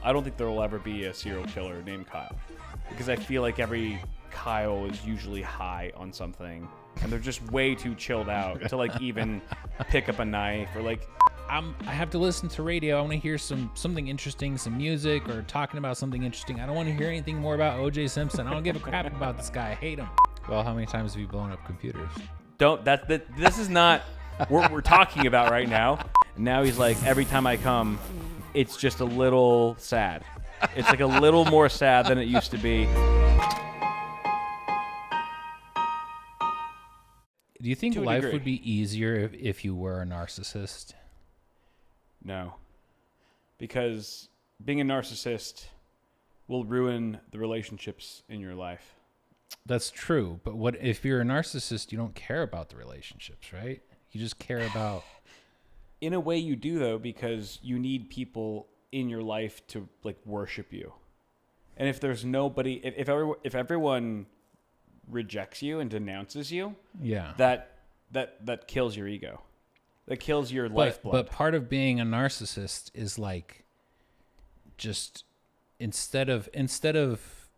I don't think there will ever be a serial killer named Kyle, because I feel like every Kyle is usually high on something, and they're just way too chilled out to like even pick up a knife or like. I have to listen to radio. I want to hear something interesting, some music, or talking about something interesting. I don't want to hear anything more about O.J. Simpson. I don't give a crap about this guy. I hate him. Well, how many times have you blown up computers? This is not what we're talking about right now. And now he's like, every time I come, it's just a little sad. It's like a little more sad than it used to be. Do you think life would be easier if you were a narcissist? No. Because being a narcissist will ruin the relationships in your life. That's true. But what if you're a narcissist, you don't care about the relationships, right? You just care about... In a way you do, though, because you need people in your life to like worship you. And if there's nobody, if everyone rejects you and denounces you, yeah, that kills your ego. That kills your lifeblood. But part of being a narcissist is like, just instead of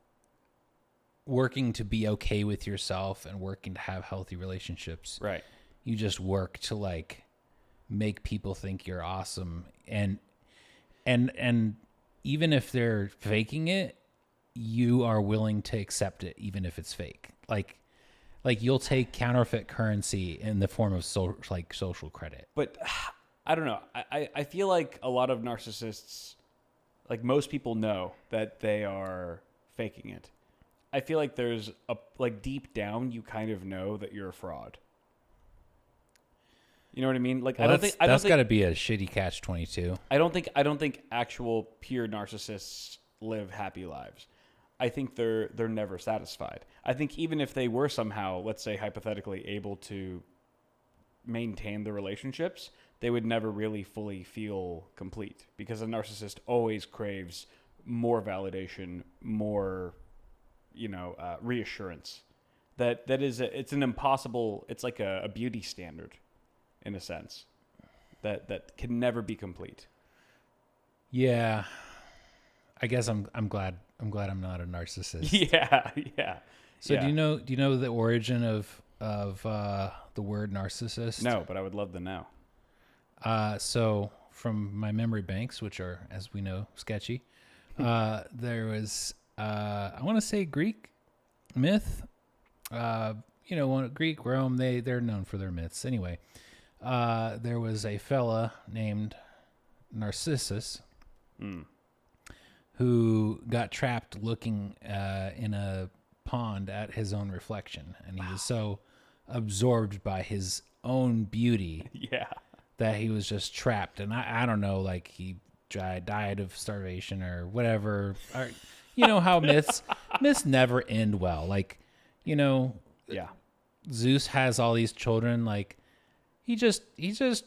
working to be okay with yourself and working to have healthy relationships, right? You just work to like make people think you're awesome, and even if they're faking it, you are willing to accept it even if it's fake. Like you'll take counterfeit currency in the form of social credit. But I don't know. I feel like a lot of narcissists, like most people know that they are faking it. I feel like there's like deep down, you kind of know that you're a fraud. You know what I mean? Like, well, that's got to be a shitty catch-22. I don't think actual pure narcissists live happy lives. I think they're never satisfied. I think even if they were somehow, let's say hypothetically, able to maintain the relationships, they would never really fully feel complete, because a narcissist always craves more validation, more, reassurance. It's an impossible. It's like a beauty standard, in a sense, that can never be complete. Yeah, I guess I'm glad I'm not a narcissist. Yeah. So do you know the origin of the word narcissist? No, but I would love to know. So from my memory banks, which are, as we know, sketchy, there was I want to say Greek myth. Greek, Rome, they're known for their myths. Anyway, there was a fella named Narcissus. Who got trapped looking in a pond at his own reflection. And he was so absorbed by his own beauty that he was just trapped. And I don't know, like he died of starvation or whatever. Or, you know how myths never end well. Like, Zeus has all these children. Like he just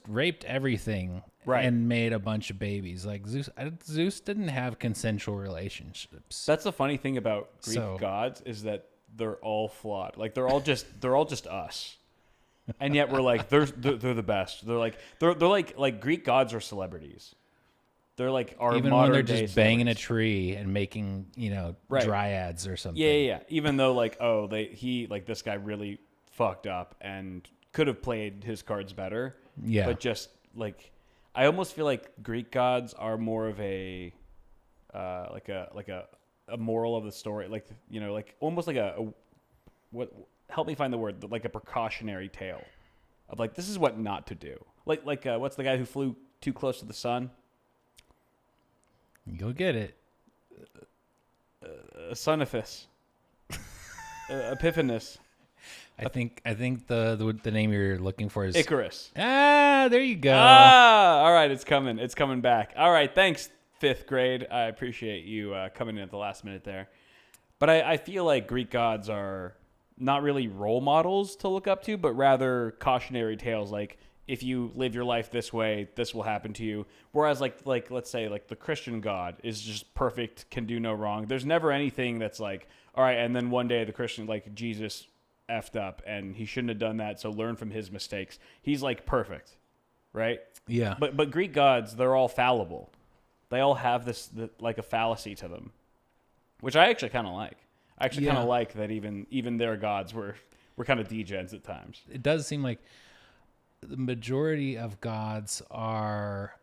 raped everything. Right. And made a bunch of babies. Like Zeus didn't have consensual relationships. That's the funny thing about Greek gods, is that they're all flawed. Like they're all just us. And yet we're like they're the best. They're like Greek gods are celebrities. They're like our even modern when they're day just banging a tree and making dryads or something. Yeah. Even though this guy really fucked up and could have played his cards better. Yeah. But just like. I almost feel like Greek gods are more of a moral of the story, almost like help me find the word, like a precautionary tale of like, this is what not to do. Like what's the guy who flew too close to the sun? Go get it. Sonophus. Epiphanes. I think the name you're looking for is Icarus. There you go. All right, it's coming back. All right, thanks, 5th grade. I appreciate you coming in at the last minute there. But I feel like Greek gods are not really role models to look up to, but rather cautionary tales. Like, if you live your life this way, this will happen to you. Whereas like let's say like the Christian God is just perfect, can do no wrong. There's never anything that's like, all right, and then one day the Christian, like Jesus effed up and he shouldn't have done that, so learn from his mistakes. He's like perfect, right? Yeah. But Greek gods, they're all fallible. they all have like a fallacy to them, which I actually kind of like. I actually kind of like that even their gods were kind of degens at times. It does seem like the majority of gods are,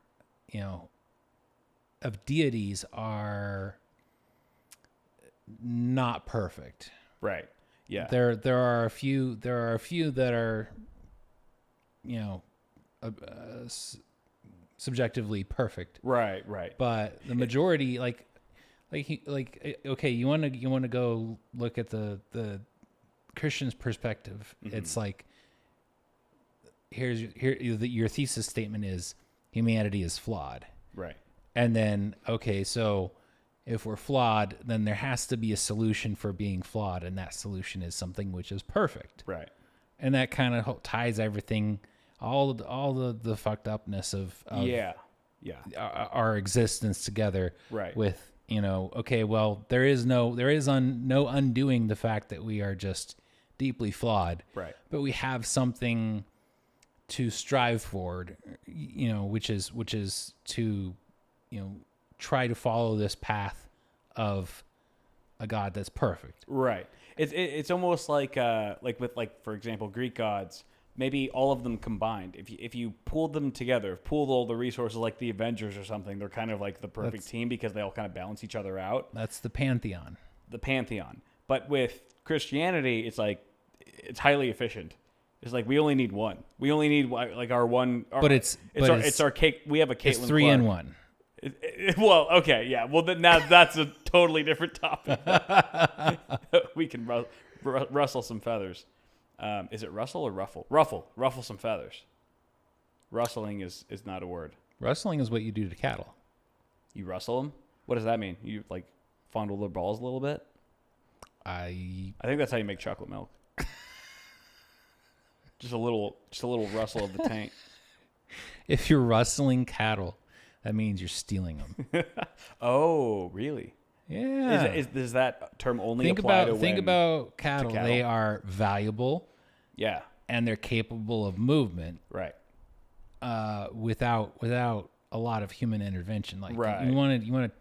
of deities are not perfect. Right. Yeah. There are a few that are, subjectively perfect. Right. But the majority, okay, you want to go look at the Christian's perspective. Mm-hmm. It's like, your thesis statement is humanity is flawed. Right. And then, okay, so if we're flawed, then there has to be a solution for being flawed, and that solution is something which is perfect. Right. And that kind of ties everything, all the fucked upness of our existence together. Right. With, okay, well, there is no undoing the fact that we are just deeply flawed. Right. But we have something to strive for, which is to, try to follow this path of a God that's perfect. Right. It's almost like with for example, Greek gods, maybe all of them combined. If you pulled them together, pulled all the resources like the Avengers or something, they're kind of like the perfect team because they all kind of balance each other out. That's the pantheon. But with Christianity, it's like it's highly efficient. It's like we only need one. We only need like our one. It's our cake. We have a Caitlin. It's 3 in 1. Well, okay, yeah. Well, now that's a totally different topic. We can rustle some feathers. Is it Russell or Ruffle? Ruffle some feathers. Rustling is not a word. Rustling is what you do to cattle. You rustle them? What does that mean? You like fondle their balls a little bit? I think that's how you make chocolate milk. Just a little rustle of the tank. If you're rustling cattle, that means you're stealing them. Oh, really? Yeah. Does that term only apply to Think about cattle. They are valuable. Yeah. And they're capable of movement. Right. Without a lot of human intervention. Like right. you want to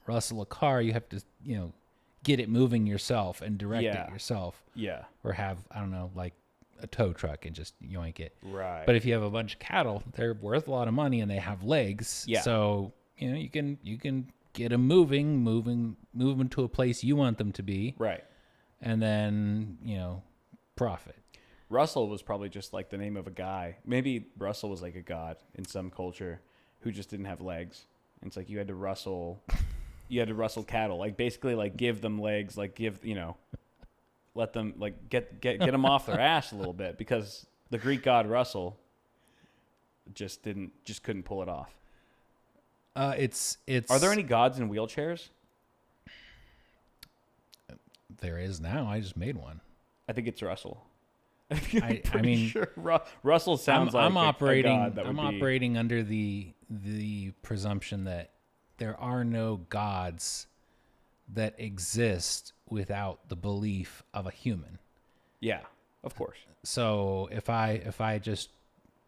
rustle a car, you have to, get it moving yourself and direct it yourself. Yeah. Or have, I don't know, like a tow truck and just yoink it. Right. But if you have a bunch of cattle, they're worth a lot of money and they have legs. Yeah. So, you can get them moving to a place you want them to be. Right. And then, profit. Russell was probably just like the name of a guy. Maybe Russell was like a god in some culture who just didn't have legs. And it's like you had to rustle cattle. Like basically like give them legs, like let them like get them off their ass a little bit because the Greek god Russell just couldn't pull it off. It's. Are there any gods in wheelchairs? There is now. I just made one. I think it's Russell. I mean, sure Russell sounds like I'm operating. A god that I'm would operating under the presumption that there are no gods that exist without the belief of a human. Yeah, of course. So if I just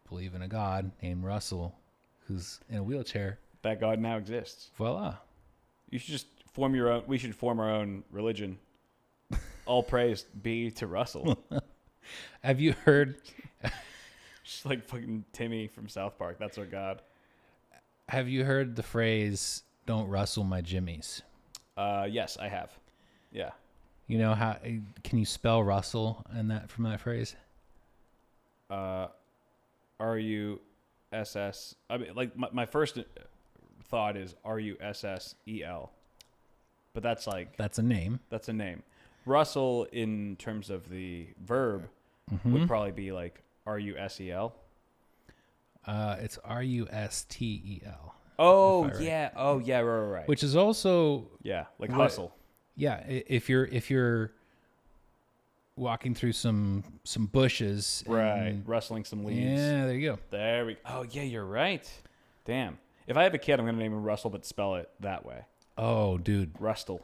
believe in a god named Russell who's in a wheelchair, that god now exists. Voila. You should just form your own. We should form our own religion. All praise be to Russell. Have you heard? Just like fucking Timmy from South Park. That's our god. Have you heard the phrase "Don't rustle my jimmies"? Yes, I have. Yeah. You know how? Can you spell Russell from that phrase? R-U-S-S. I mean, like my first thought is R-U-S-S-E-L, but that's a name. That's a name. Russell, in terms of the verb, would probably be like R-U-S-E-L. It's R-U-S-T-E-L. Oh yeah. Oh yeah. Right. Which is also like hustle. Yeah, if you're walking through some bushes, right, rustling some leaves. Yeah, there you go. There we go. Oh yeah, you're right. Damn. If I have a kid, I'm gonna name him Russell, but spell it that way. Oh, dude. Rustle.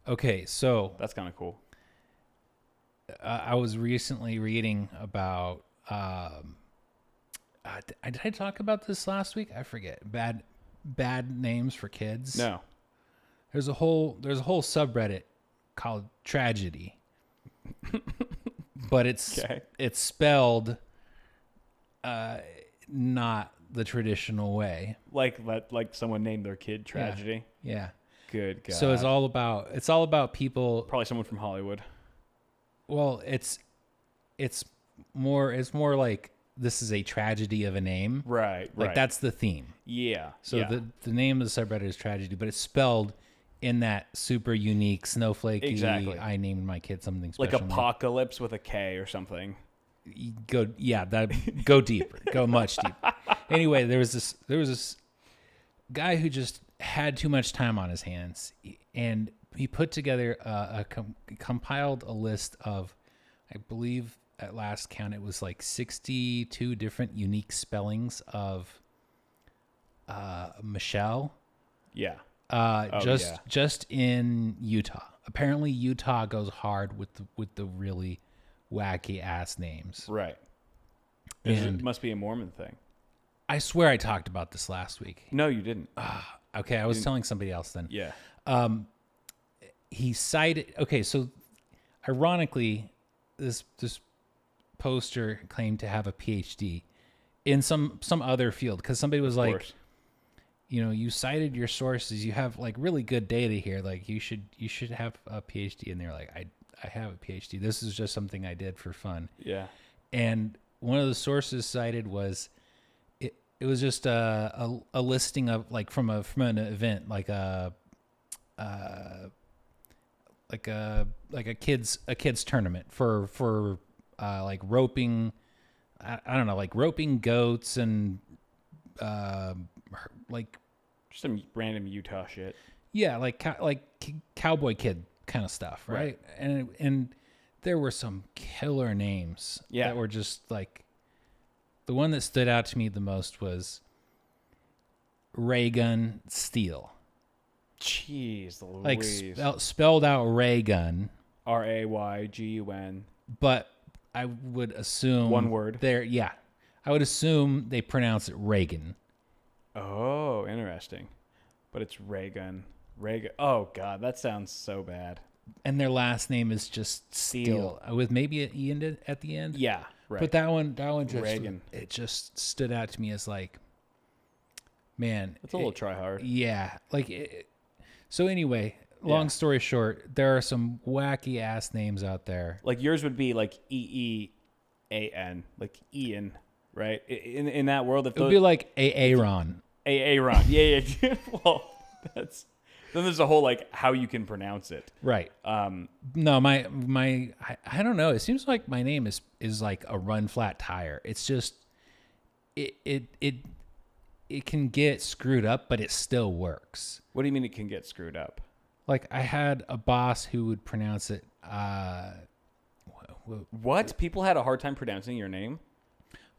Okay, so that's kind of cool. I was recently reading about. Did I talk about this last week? I forget. Bad bad names for kids? No. There's a whole subreddit called Tragedy. But it's spelled not the traditional way. Like someone named their kid Tragedy. Yeah. Good God. So it's all about people. Probably someone from Hollywood. Well, it's more like this is a tragedy of a name. Right. Like that's the theme. Yeah. So the name of the subreddit is Tragedy, but it's spelled in that super unique snowflakey. Exactly. I named my kid something special. Like Apocalypse with a K or something. Go deeper. Go much deeper. Anyway, there was this guy who just had too much time on his hands, and he put together compiled a list of, I believe at last count it was like 62 different unique spellings of Michelle. Yeah. Just in Utah. Apparently Utah goes hard with the really wacky ass names. Right. And it must be a Mormon thing. I swear I talked about this last week. No, you didn't. Okay, I was telling somebody else then. Yeah. He cited. Okay, so ironically, this poster claimed to have a PhD in some other field, because somebody was like, course. You cited your sources. You have like really good data here. Like you should have a PhD. And they're like, I have a PhD. This is just something I did for fun. Yeah. And one of the sources cited was it was just a listing of like from an event, like a kids tournament for like roping. I don't know, like roping goats and like just some random Utah shit. Yeah, like cowboy kid kind of stuff, right? And there were some killer names that were just like, the one that stood out to me the most was Ray Gun Steel. Jeez Louise. Like spelled out Ray Gun. Raygun. But I would assume one word. I would assume they pronounce it Reagan. Oh, interesting. But it's Raygun. Oh God, that sounds so bad. And their last name is just Steel. With maybe an Eyin at the end. Yeah, right. But that one just Reagan. It just stood out to me as like, man, it's a little try hard. Yeah, so anyway, long story short, there are some wacky ass names out there. Like yours would be like Eean, like Eyin, right? In that world, if it would be like Aaron. Aaron. Yeah. Well, then there's a whole like how you can pronounce it. Right. No, my I don't know. It seems like my name is like a run flat tire. It's just it can get screwed up, but it still works. What do you mean it can get screwed up? Like I had a boss who would pronounce it. What? People had a hard time pronouncing your name?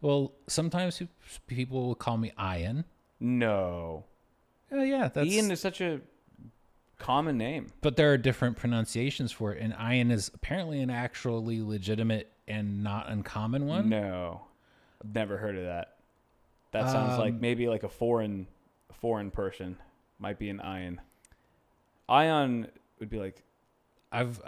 Well, sometimes people will call me Eyin. No. Yeah, Eyin is such a common name. But there are different pronunciations for it, and Eyin is apparently an actually legitimate and not uncommon one. No. I've never heard of that. That sounds like maybe like a foreign person might be an Eyin. Ion would be like I've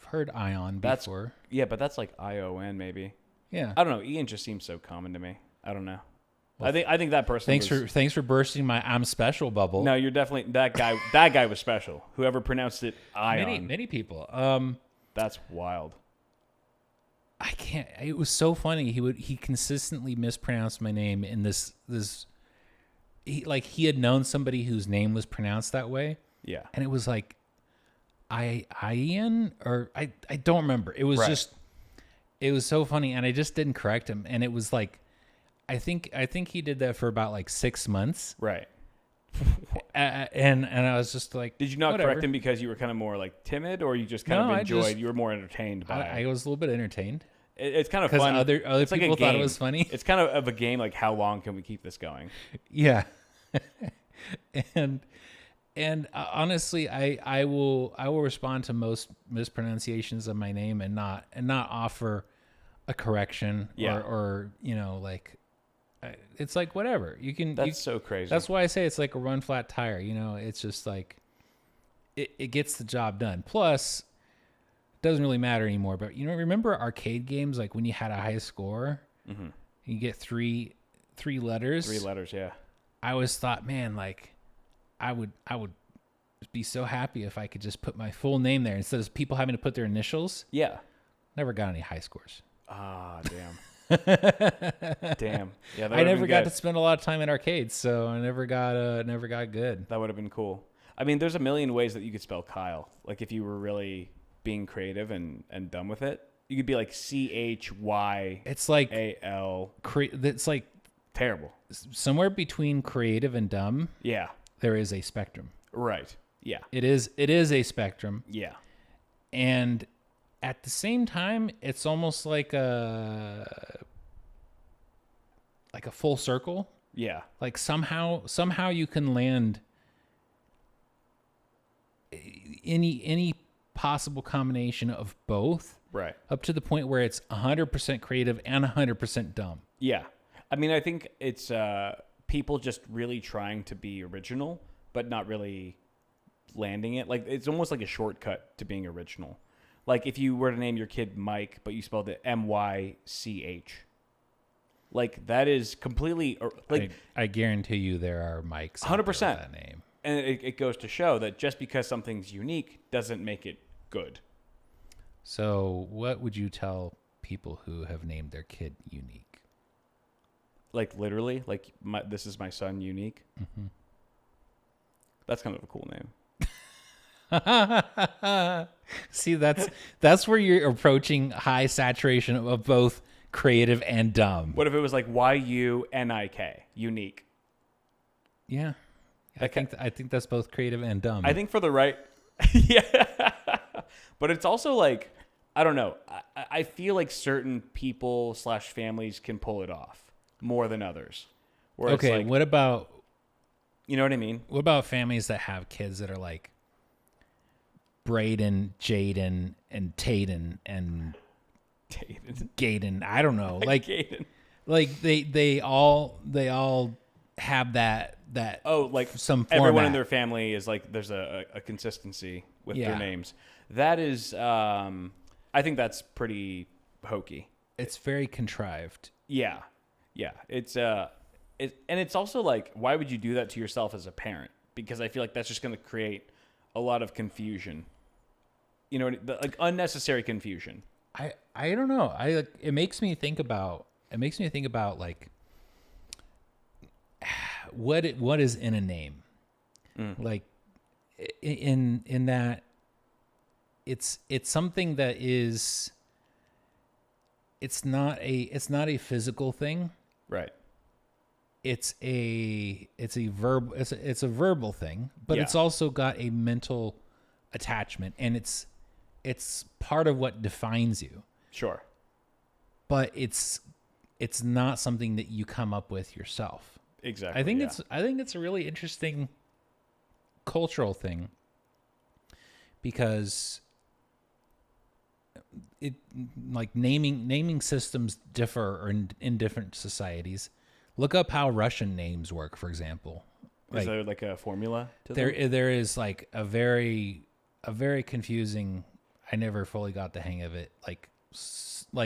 heard Ion before. Yeah, but that's like ION maybe. Yeah. I don't know. Eyin just seems so common to me. I don't know. Well, I think that person. Thanks for bursting my I'm special bubble. No, you're definitely that guy. That guy was special. Whoever pronounced it Ion. Many people. That's wild. I can't. It was so funny. He consistently mispronounced my name in this. He had known somebody whose name was pronounced that way. Yeah. And it was like, Eyin, or I don't remember. It was just. It was so funny, and I just didn't correct him, and it was like, I think he did that for about like 6 months. Right. And I was just like, did you not whatever. correct him because you were kind of more like timid, or you just kind of enjoyed? You were more entertained by it. I was a little bit entertained. It's kind of fun. Other people like thought it was funny. It's kind of a game. Like, how long can we keep this going? Yeah. and honestly, I will respond to most mispronunciations of my name and not offer a correction or like It's like whatever you can. That's so crazy. That's why I say it's like a run flat tire. You know, it's just like it gets the job done. Plus, it doesn't really matter anymore. But you know, remember arcade games like when you had a high score, you get three letters. 3 letters, yeah. I always thought, man, like I would be so happy if I could just put my full name there instead of people having to put their initials. Yeah. Never got any high scores. Ah, damn. Damn. Yeah, I never got to spend a lot of time in arcades, so I never got good. That would have been cool. I mean, there's a million ways that you could spell Kyle. Like if you were really being creative and dumb with it, you could be like CHYAL. It's like it's like terrible. Somewhere between creative and dumb. Yeah. There is a spectrum. Right. Yeah. It is a spectrum. Yeah. And at the same time, it's almost like a full circle. Yeah. Like somehow you can land any possible combination of both. Right. Up to the point where it's 100% creative and 100% dumb. Yeah. I mean, I think it's people just really trying to be original, but not really landing it. Like it's almost like a shortcut to being original. Like if you were to name your kid Mike, but you spelled it MYCH. Like that is completely like I guarantee you there are Mikes 100% with that name. And it goes to show that just because something's unique doesn't make it good. So what would you tell people who have named their kid Unique? Like literally, like this is my son Unique. Mm-hmm. That's kind of a cool name. See, that's where you're approaching high saturation of both creative and dumb. What if it was like YUNIK, Unique? Yeah, I think that's both creative and dumb. I think for the right, yeah, but it's also like I don't know. I feel like certain people / families can pull it off more than others. Where okay, like, what about you know what I mean? What about families that have kids that are like Braden, Jaden, and Taden, and Gaden? I don't know. Like Gaden. Like they all have that like some format. Everyone in their family is like there's a consistency with their names. That is I think that's pretty hokey. It's very contrived. Yeah. It's and it's also like, why would you do that to yourself as a parent? Because I feel like that's just going to create a lot of confusion. You know, like unnecessary confusion. I don't know. It makes me think about like what is in a name. Like in that it's something that is it's not a physical thing. Right. It's a verbal thing, but it's also got a mental attachment, and it's part of what defines you. Sure. But it's not something that you come up with yourself. Exactly. I think it's a really interesting cultural thing, because it like naming systems differ in different societies. Look up how Russian names work, for example. Is there like a formula to them? There is like a very confusing, I never fully got the hang of it, like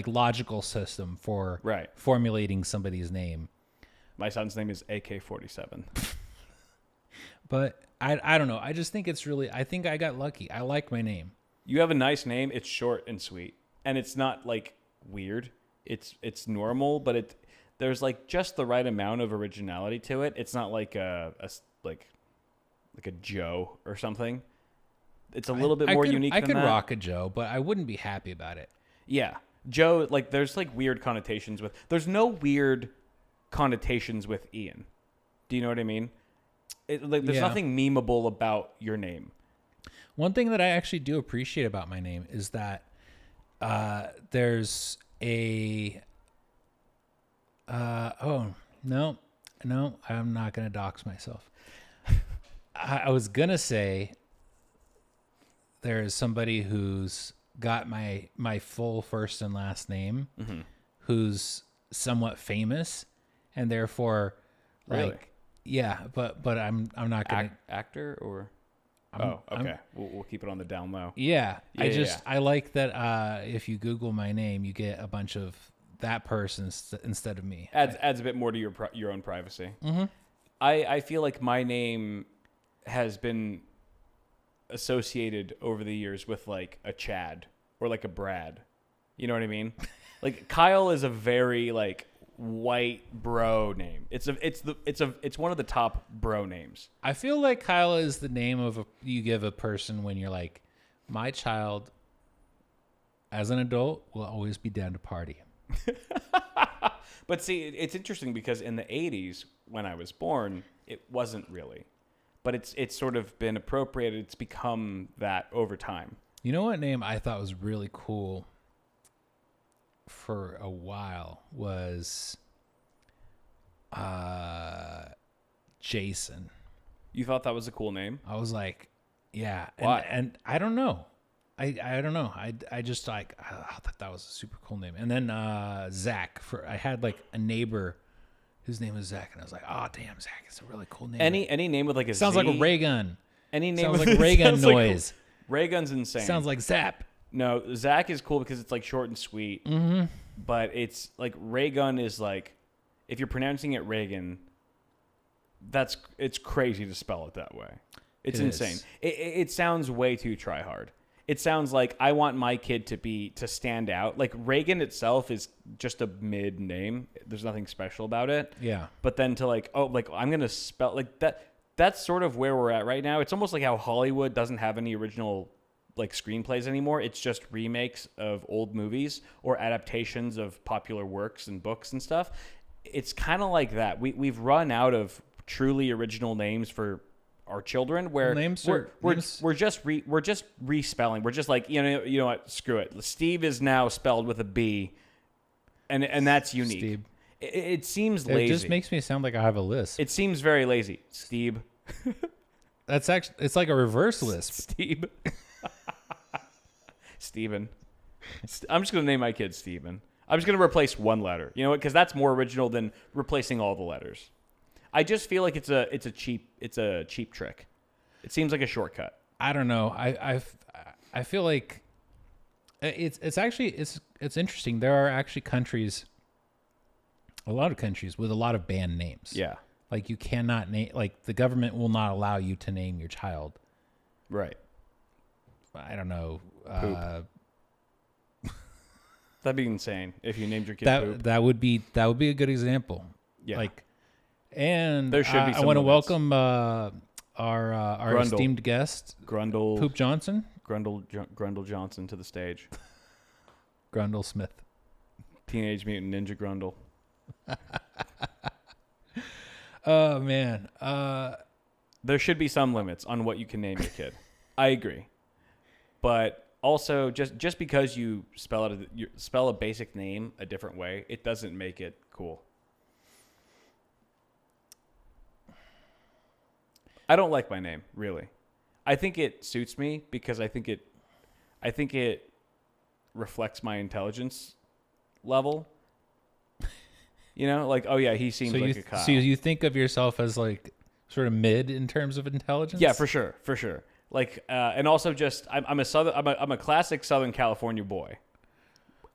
logical system for formulating somebody's name. My son's name is AK-47. But I don't know. I just think I think I got lucky. I like my name. You have a nice name. It's short and sweet. And it's not like weird. It's normal, but there's like just the right amount of originality to it. It's not like a Joe or something. It's a little bit more unique than that. I could rock a Joe, but I wouldn't be happy about it. Yeah. Joe, like there's like weird connotations with. There's no weird connotations with Eyin. Do you know what I mean? There's nothing memeable about your name. One thing that I actually do appreciate about my name is that there's a no, I'm not gonna dox myself. I was gonna say there's somebody who's got my full first and last name, who's somewhat famous, and therefore, like, Really? yeah. But I'm not gonna actor or. Okay. We'll keep it on the down low. Yeah, Yeah, I like that. If you Google my name, you get a bunch of that person instead of me. Adds a bit more to your own privacy. Mm-hmm. I feel like my name has been associated over the years with like a Chad or like a Brad. You know what I mean? Like Kyle is a very like white bro name. It's one of the top bro names. I feel like Kyle is the name of you give a person when you're like, my child, as an adult, will always be down to party. But see, it's interesting because in the 80s, when I was born, it wasn't really. But it's sort of been appropriated. It's become that over time. You know what name I thought was really cool for a while was Jason. You thought that was a cool name? I was like, yeah. Why? And I don't know. I don't know. I just like, I thought that was a super cool name. And then Zach. I had like a neighbor whose name was Zach, and I was like, oh damn, Zach is a really cool name. Any name with like a sounds Z? like a ray gun. Any name sounds with like ray gun noise. Ray gun's insane. Sounds like Zap. No, Zach is cool because it's like short and sweet. Mm-hmm. But it's like ray gun is like, if you're pronouncing it Reagan, it's crazy to spell it that way. It's insane. It sounds way too try hard. It sounds like I want my kid to stand out. Like Reagan itself is just a mid name. There's nothing special about it. Yeah. But then to like, oh, like I'm going to spell like that. That's sort of where we're at right now. It's almost like how Hollywood doesn't have any original like screenplays anymore. It's just remakes of old movies or adaptations of popular works and books and stuff. It's kind of like that. We've run out of truly original names for our children, where we're just respelling. We're just like, you know what? Screw it. Steve is now spelled with a B, and that's unique. Steve. It seems lazy. It just makes me sound like I have a lisp. It seems very lazy. Steve. That's actually, it's like a reverse lisp. Steve. Steven. I'm just gonna name my kid Steven. I'm just gonna replace one letter. You know what? Because that's more original than replacing all the letters. I just feel like it's a cheap trick. It seems like a shortcut. I don't know. I feel like it's actually interesting. There are actually a lot of countries with a lot of banned names. Yeah. Like you cannot name, like the government will not allow you to name your child. Right. I don't know. That'd be insane if you named your kid Poop. That would be a good example. Yeah. Like, and there should be some I want to limits. welcome our esteemed guest, Grundle Poop Johnson. Grundle Johnson to the stage. Grundle Smith. Teenage Mutant Ninja Grundle. Oh man. There should be some limits on what you can name your kid. I agree. But also, just because you spell a basic name a different way, it doesn't make it cool. I don't like my name, really. I think it suits me because I think it reflects my intelligence level. You know, like, oh yeah, he seems like a Kyle. So you think of yourself as like sort of mid in terms of intelligence? Yeah, for sure. Like, and also just I'm a classic Southern California boy.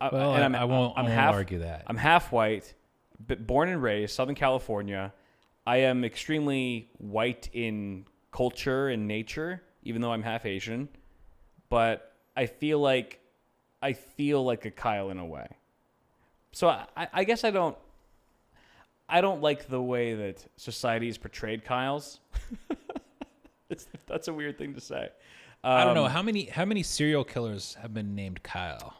Well, and I won't argue that. I'm half white, but born and raised Southern California. I am extremely white in culture and nature, even though I'm half Asian. But I feel like a Kyle in a way. So I guess I don't like the way that society has portrayed Kyles. That's a weird thing to say. I don't know how many serial killers have been named Kyle.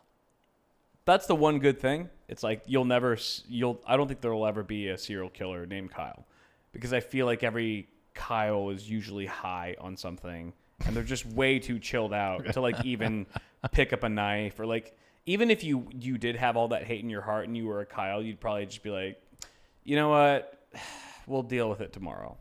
That's the one good thing. It's like I don't think there will ever be a serial killer named Kyle, because I feel like every Kyle is usually high on something and they're just way too chilled out to like even pick up a knife, or like even if you did have all that hate in your heart and you were a Kyle, you'd probably just be like, you know what, we'll deal with it tomorrow.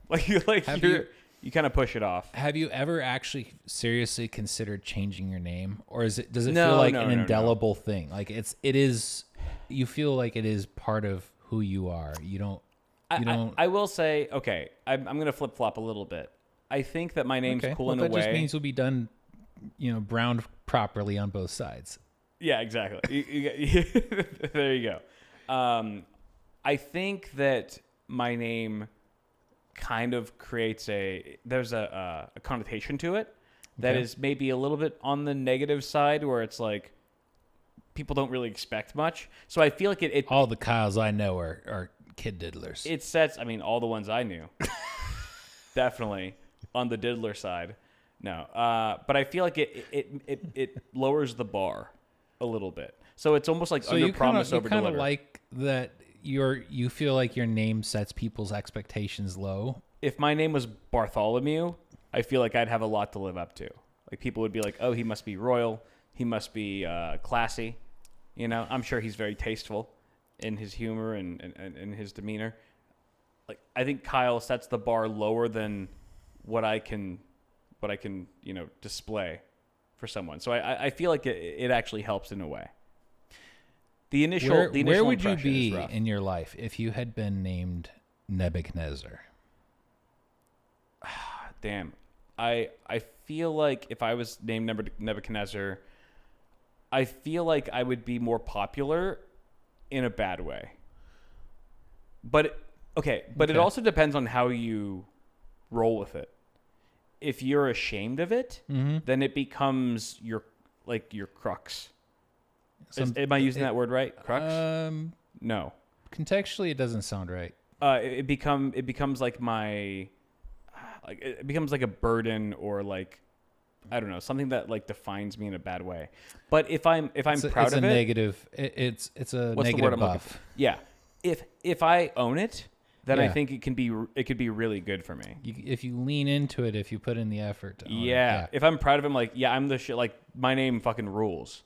You kind of push it off. Have you ever actually seriously considered changing your name, or does it feel like an indelible thing? Like it is, you feel like it is part of who you are. You don't. I will say, okay, I'm going to flip flop a little bit. I think that my name's cool in a way. That just means we'll be done, browned properly on both sides. Yeah, exactly. There you go. I think that my name kind of creates there's a connotation to it that is maybe a little bit on the negative side, where it's like people don't really expect much. So I feel like it all the Kyles I know are kid diddlers. It sets, all the ones I knew, definitely on the diddler side. No, but I feel like it lowers the bar a little bit. So it's almost like under promise, over deliver. You kind of like that you feel like your name sets people's expectations low. If my name was Bartholomew, I feel like I'd have a lot to live up to. Like people would be like, "Oh, he must be royal. He must be classy." I'm sure he's very tasteful in his humor and his demeanor. Like I think Kyle sets the bar lower than what I can display for someone. So I feel like it actually helps in a way. The initial where would you be in your life if you had been named Nebuchadnezzar? Damn. I feel like if I was named Nebuchadnezzar, I feel like I would be more popular in a bad way. But it also depends on how you roll with it. If you're ashamed of it, then it becomes your crux. Am I using that word right? Crux? No. Contextually, it doesn't sound right. It becomes like it becomes like a burden, or like, I don't know, something that like defines me in a bad way. But if I'm proud of it, it's a negative buff. Yeah. If I own it, then I think it could be really good for me. If you lean into it, if you put in the effort to own it. Yeah. If I'm proud of him, like, I'm the shit, like my name fucking rules.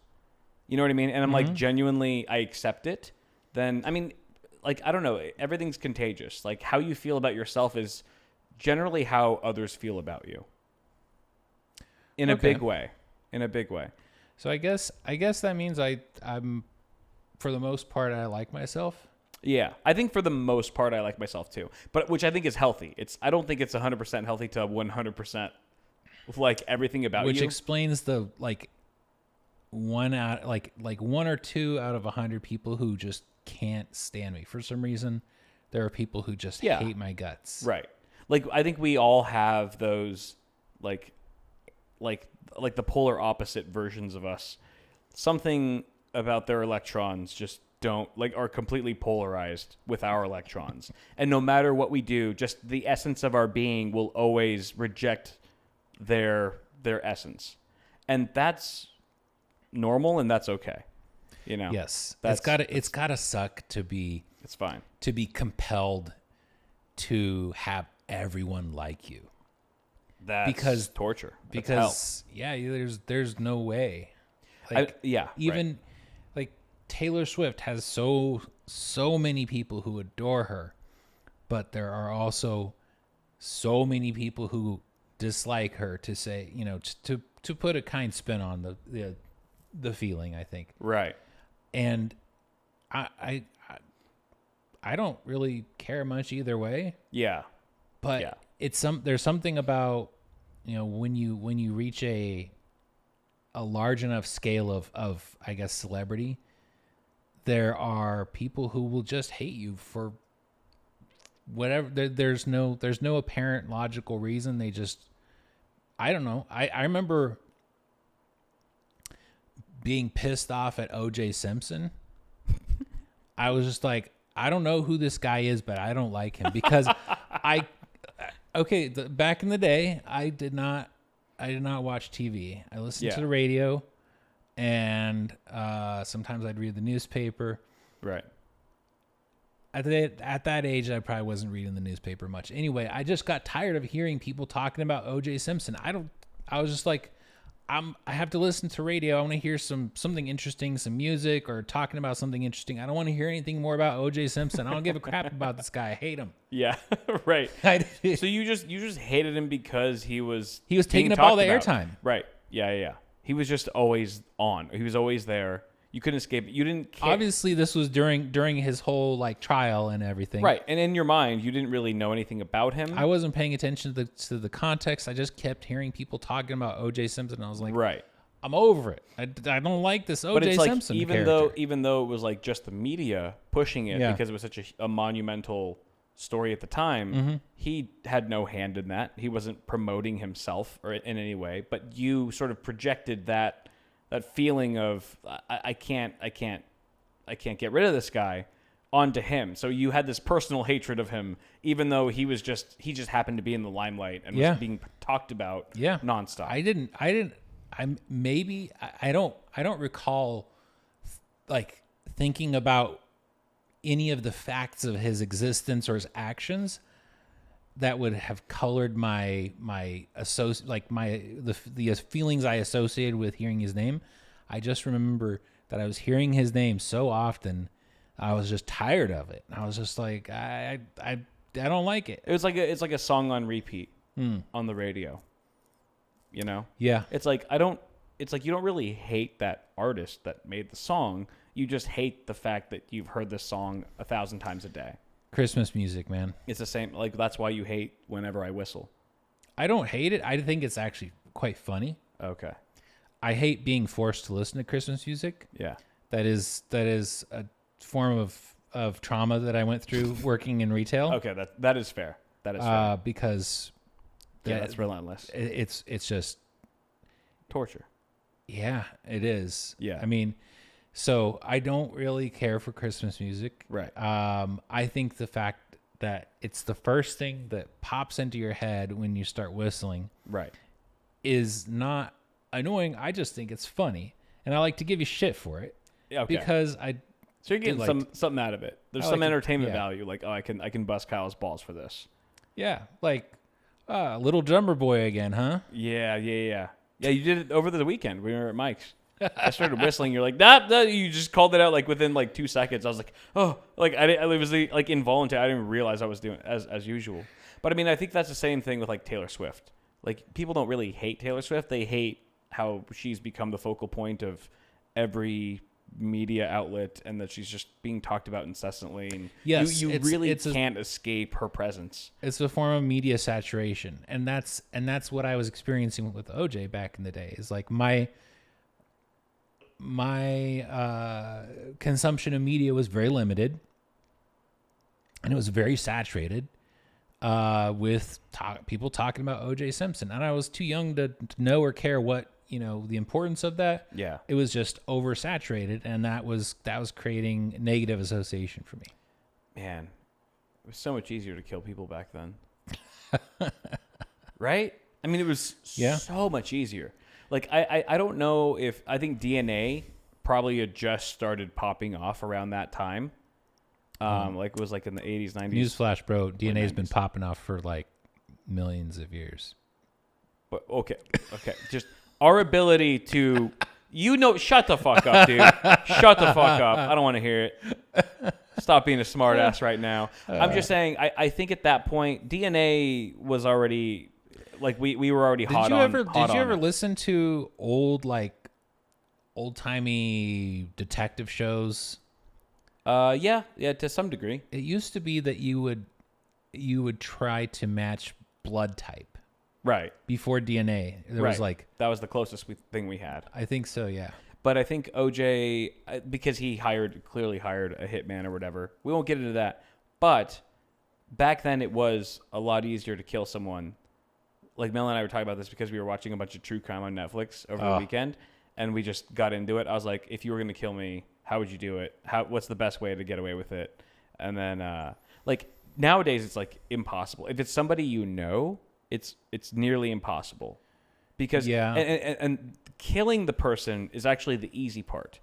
You know what I mean? And I'm like, genuinely, I accept it. Then, I don't know. Everything's contagious. Like how you feel about yourself is generally how others feel about you. In a big way. So I guess that means I'm, for the most part, I like myself. Yeah, I think for the most part I like myself too, but which I think is healthy. I don't think it's 100% healthy to 100% like everything about which you. Which explains the one or two out of 100 people who just can't stand me for some reason. There are people who just hate my guts. Right. Like I think we all have those like the polar opposite versions of us. Something about their electrons just are completely polarized with our electrons. And no matter what we do, just the essence of our being will always reject their essence. And that's normal, and that's okay. Yes. It's gotta suck to be it's fine. To be compelled to have everyone like you. That's torture. Because there's no way. Even Taylor Swift has so many people who adore her, but there are also so many people who dislike her, to say, to put a kind spin on the feeling, I think. Right. And I don't really care much either way. Yeah. But there's something about, when you reach a large enough scale of I guess celebrity, there are people who will just hate you for whatever. There's no apparent logical reason. They just, I don't know. I remember being pissed off at O.J. Simpson. I was just like, I don't know who this guy is, but I don't like him because back in the day, I did not watch TV. I listened to the radio. And sometimes I'd read the newspaper. Right. At that age, I probably wasn't reading the newspaper much. Anyway, I just got tired of hearing people talking about O.J. Simpson. I was just like, I have to listen to radio. I want to hear something interesting, some music, or talking about something interesting. I don't want to hear anything more about O.J. Simpson. I don't give a crap about this guy. I hate him. Yeah, right. So you just hated him because he was taking up all the airtime. Right. Yeah. He was just always on. He was always there. You couldn't escape it. You didn't care. Obviously, this was during his whole like trial and everything. Right. And in your mind, you didn't really know anything about him. I wasn't paying attention to the context. I just kept hearing people talking about O.J. Simpson. I was like, right. I'm over it. I don't like this O.J. It's like, Simpson even character. though it was like just the media pushing it because it was such a monumental story at the time, he had no hand in that. He wasn't promoting himself or in any way, but you sort of projected that feeling of I can't get rid of this guy onto him. So you had this personal hatred of him, even though he just happened to be in the limelight and was being talked about nonstop. I don't recall like thinking about any of the facts of his existence or his actions that would have colored the feelings I associated with hearing his name. I just remember that I was hearing his name so often, I was just tired of it. I was just like, I don't like it. It's like a song on repeat on the radio. You know? Yeah. It's like you don't really hate that artist that made the song. You just hate the fact that you've heard this song 1,000 times a day. Christmas music, man. It's the same. Like, that's why you hate Whenever I Whistle. I don't hate it. I think it's actually quite funny. Okay. I hate being forced to listen to Christmas music. Yeah. That is a form of trauma that I went through working in retail. Okay, that is fair. That is fair. Because that's relentless. It's just torture. Yeah, it is. Yeah. I mean, so I don't really care for Christmas music. Right. I think the fact that it's the first thing that pops into your head when you start whistling, right, is not annoying. I just think it's funny, and I like to give you shit for it. Yeah, okay. Because so you're getting something out of it. There's some entertainment value. Like, oh, I can bust Kyle's balls for this. Yeah, like Little Drummer Boy again, huh? Yeah. Yeah, you did it over the weekend. We were at Mike's. I started whistling. You're like, nah. You just called it out like within like 2 seconds. I was like, oh, like it was like involuntary. I didn't even realize I was doing it as usual. But I mean, I think that's the same thing with like Taylor Swift. Like, people don't really hate Taylor Swift. They hate how she's become the focal point of every media outlet, and that she's just being talked about incessantly. And yes, you really can't escape her presence. It's a form of media saturation, and that's what I was experiencing with OJ back in the day. Is like my consumption of media was very limited, and it was very saturated with people talking about O.J. Simpson, and I was too young to know or care what the importance of that. Yeah, it was just oversaturated, and that was creating negative association for me. Man, it was so much easier to kill people back then, right? I mean, it was so much easier. Like, I don't know if... I think DNA probably had just started popping off around that time. Like, it was like in the 80s, 90s. Newsflash, bro. DNA's been popping off for like millions of years. But okay. Just our ability to... shut the fuck up, dude. Shut the fuck up. I don't want to hear it. Stop being a smart ass right now. I'm just saying, I think at that point, DNA was already... Like, we were already hot on. Did you ever listen to old timey detective shows? Yeah, to some degree. It used to be that you would try to match blood type, right? Before DNA, was like that was the closest thing we had. I think so, yeah. But I think OJ, because he clearly hired a hitman or whatever. We won't get into that. But back then, it was a lot easier to kill someone. Like, Mel and I were talking about this because we were watching a bunch of true crime on Netflix over the weekend, and we just got into it. I was like, if you were going to kill me, how would you do it? What's the best way to get away with it? And then, like, nowadays, it's, like, impossible. If it's somebody it's nearly impossible. Because, and killing the person is actually the easy part.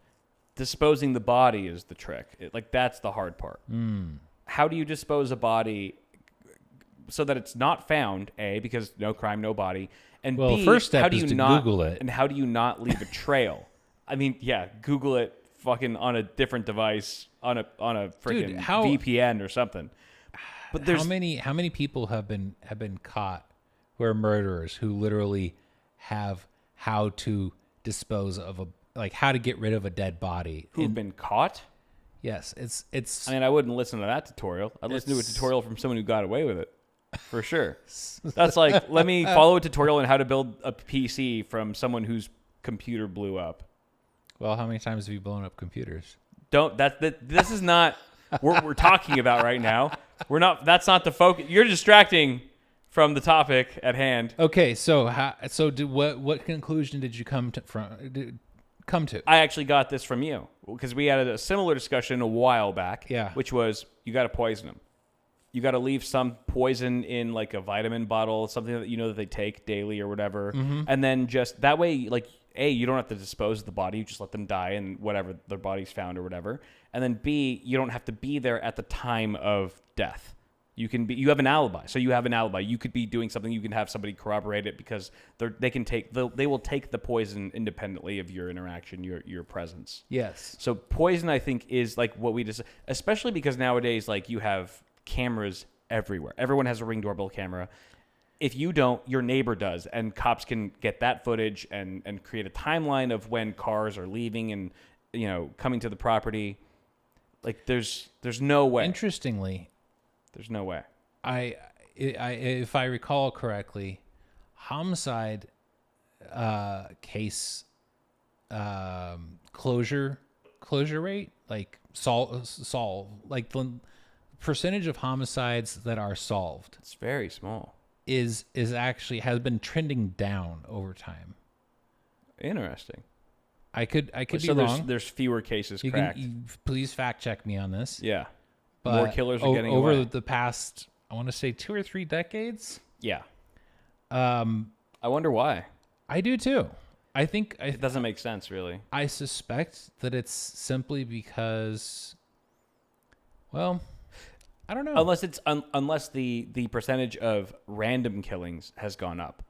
Disposing the body is the trick. That's the hard part. How do you dispose a body... so that it's not found, A, because no crime, no body, and B, first step is to Google it. And how do you not leave a trail? I mean, yeah, Google it fucking on a different device, on a freaking VPN or something. But there's how many people have been caught who are murderers who literally have how to dispose of like how to get rid of a dead body. Who've been caught? Yes, it's. I mean, I wouldn't listen to that tutorial. I'd listen to a tutorial from someone who got away with it, for sure. That's like, let me follow a tutorial on how to build a PC from someone whose computer blew up. Well, how many times have you blown up computers? This is not what we're talking about right now. That's not the focus. You're distracting from the topic at hand. Okay, so what conclusion did you come to? I actually got this from you because we had a similar discussion a while back. Yeah. Which was, you got to poison them. You got to leave some poison in like a vitamin bottle, something that you know that they take daily or whatever, and then just that way, like, A, you don't have to dispose of the body. You just let them die and whatever their body's found or whatever. And then B, you don't have to be there at the time of death. You have an alibi. So you have an alibi. You could be doing something. You can have somebody corroborate it because they will take the poison independently of your interaction, your presence. Yes. So poison, I think, is like what we just, especially because nowadays, like, you have cameras everywhere. Everyone has a Ring doorbell camera. If you don't, your neighbor does, and cops can get that footage and create a timeline of when cars are leaving and, you know, coming to the property. Like, there's no way. Interestingly, there's no way. If I recall correctly, homicide case closure rate, like solve, like the percentage of homicides that are solved, it's very small. Is actually has been trending down over time. Interesting. I could be wrong. There's fewer cases cracked. Please fact check me on this. Yeah. But more killers are getting over away. The past, I want to say 2 or 3 decades. Yeah. I wonder why. I do too. I think it doesn't make sense, really. I suspect that it's simply because, well, I don't know. Unless the percentage of random killings has gone up,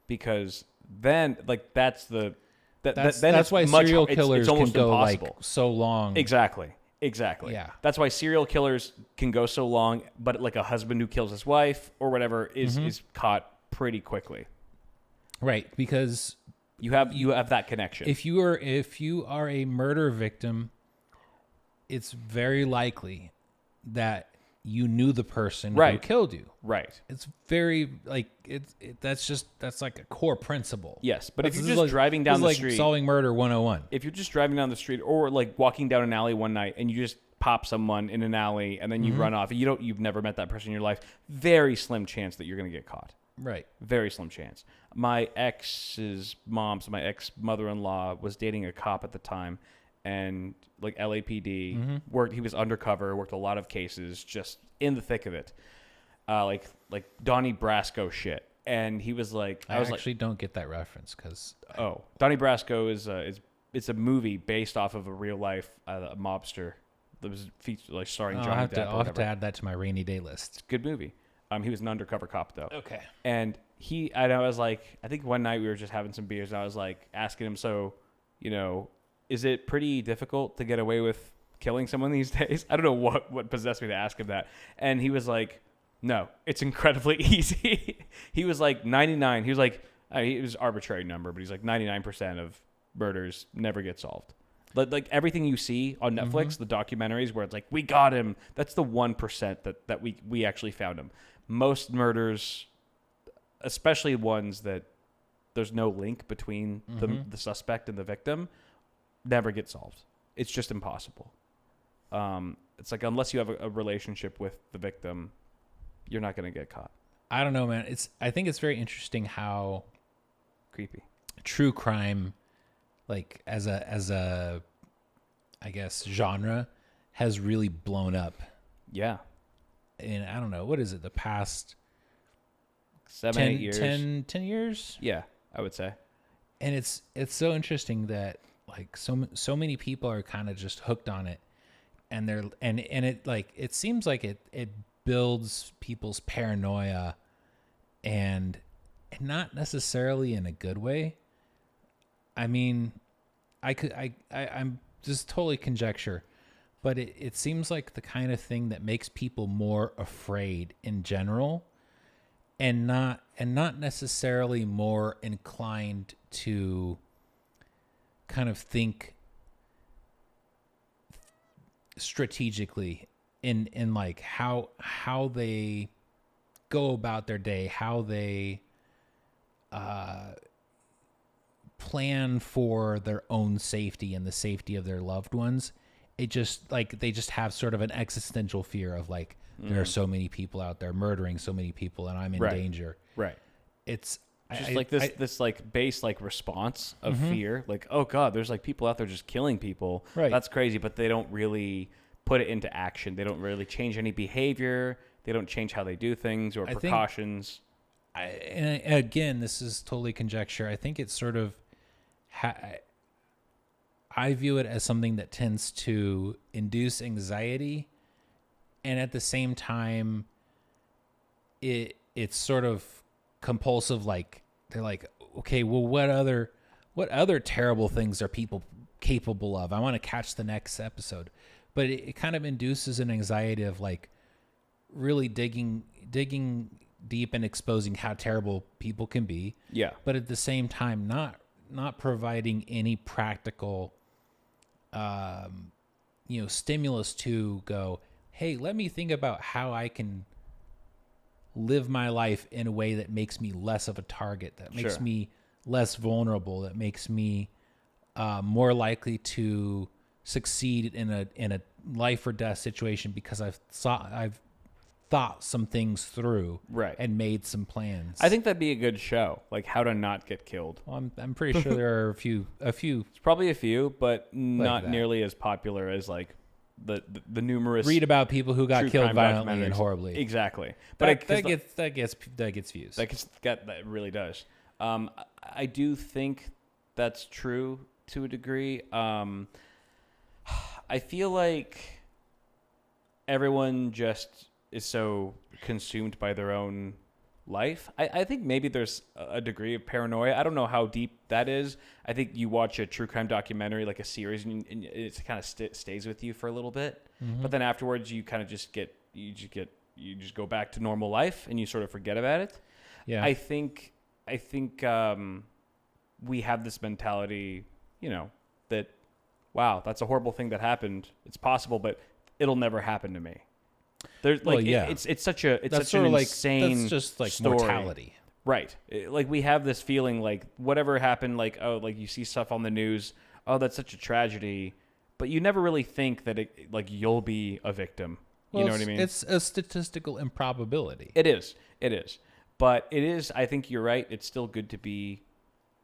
because then, like, that's why serial killers can go impossible. Like so long. Exactly. Yeah. That's why serial killers can go so long, but like a husband who kills his wife or whatever is caught pretty quickly. Right, because you have that connection. If you are a murder victim, it's very likely that you knew the person who killed you. Right. It's very like that's like a core principle. Yes, but if you're just driving down the street, solving murder 101. If you're just driving down the street or like walking down an alley one night and you just pop someone in an alley and then you run off, and you've never met that person in your life, very slim chance that you're going to get caught. Right. Very slim chance. My ex's mom, so my ex-mother-in-law, was dating a cop at the time. And like LAPD worked. He was undercover. Worked a lot of cases, just in the thick of it, like Donnie Brasco shit. And he was like, I actually don't get that reference because Donnie Brasco is it's a movie based off of a real life mobster that was featured, like, starring Johnny Depp. I'll have to add that to my rainy day list. Good movie. He was an undercover cop though. Okay. And I was like, I think one night we were just having some beers, and I was like asking him, so, you know, is it pretty difficult to get away with killing someone these days? I don't know what possessed me to ask him that. And he was like, no, it's incredibly easy. He was like 99. He was like, it was an arbitrary number, but he's like 99% of murders never get solved. Like everything you see on Netflix, the documentaries where it's like, we got him. That's the 1% that we actually found him. Most murders, especially ones that there's no link between the suspect and the victim, never get solved. It's just impossible. It's like, unless you have a relationship with the victim, you're not going to get caught. I don't know, man. I think it's very interesting how creepy true crime, like as a I guess genre, has really blown up. Yeah. And I don't know, what is it? The past 7-8 years. 10 years? Yeah, I would say. And it's so interesting that like so many people are kind of just hooked on it, and it seems like it builds people's paranoia, and not necessarily in a good way. I mean, I'm just totally conjecture, but it seems like the kind of thing that makes people more afraid in general, and not necessarily more inclined to kind of think strategically in like how they go about their day, how they plan for their own safety and the safety of their loved ones. It just like they just have sort of an existential fear of like there are so many people out there murdering so many people and I'm in danger. Right. It's just this like base like response of fear, like, oh God, there's like people out there just killing people. Right. That's crazy, but they don't really put it into action. They don't really change any behavior. They don't change how they do things or precautions. And again, this is totally conjecture. I think it's sort of, I view it as something that tends to induce anxiety, and at the same time, it's sort of compulsive. Like they're like, okay, well, what other terrible things are people capable of? I want to catch the next episode, but it kind of induces an anxiety of like really digging deep and exposing how terrible people can be. Yeah. But at the same time, not providing any practical, stimulus to go, hey, let me think about how I can live my life in a way that makes me less of a target, that makes me less vulnerable, that makes me more likely to succeed in a life or death situation because I've thought some things through, right, and made some plans. I think that'd be a good show, like how to not get killed. Well, I'm pretty sure there are a few. It's probably a few, but not nearly as popular as like the numerous. Read about people who got killed violently and horribly. Exactly, but that gets views. That really does. I do think that's true to a degree. I feel like everyone just is so consumed by their own life. I think maybe there's a degree of paranoia. I don't know how deep that is. I think you watch a true crime documentary, like a series, and it kind of stays with you for a little bit. Mm-hmm. But then afterwards, you kind of just go back to normal life, and you sort of forget about it. Yeah. I think we have this mentality, that wow, that's a horrible thing that happened. It's possible, but it'll never happen to me. There's like it's such an insane that's just like story. Mortality, right? Like we have this feeling like whatever happened, like like you see stuff on the news, that's such a tragedy, but you never really think that you'll be a victim. You know what I mean? It's a statistical improbability. It is, but it is. I think you're right. It's still good to be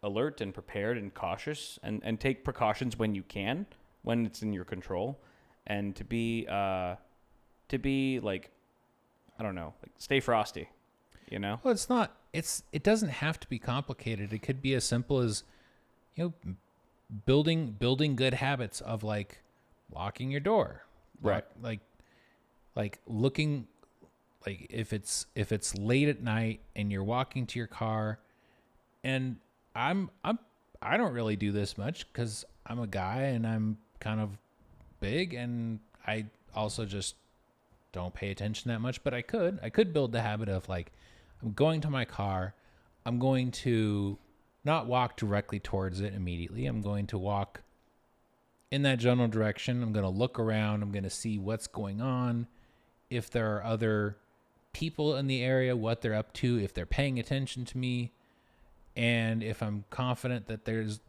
alert and prepared and cautious and take precautions when you can, when it's in your control, and to be like, I don't know, like stay frosty, Well, it's not. It doesn't have to be complicated. It could be as simple as, building good habits of like locking your door, right? Like looking, like if it's late at night and you're walking to your car, and I don't really do this much because I'm a guy and I'm kind of big, and I also just don't pay attention that much, but I could build the habit of like, I'm going to my car. I'm going to not walk directly towards it immediately. I'm going to walk in that general direction. I'm going to look around. I'm going to see what's going on. If there are other people in the area, what they're up to, if they're paying attention to me. And if I'm confident that there's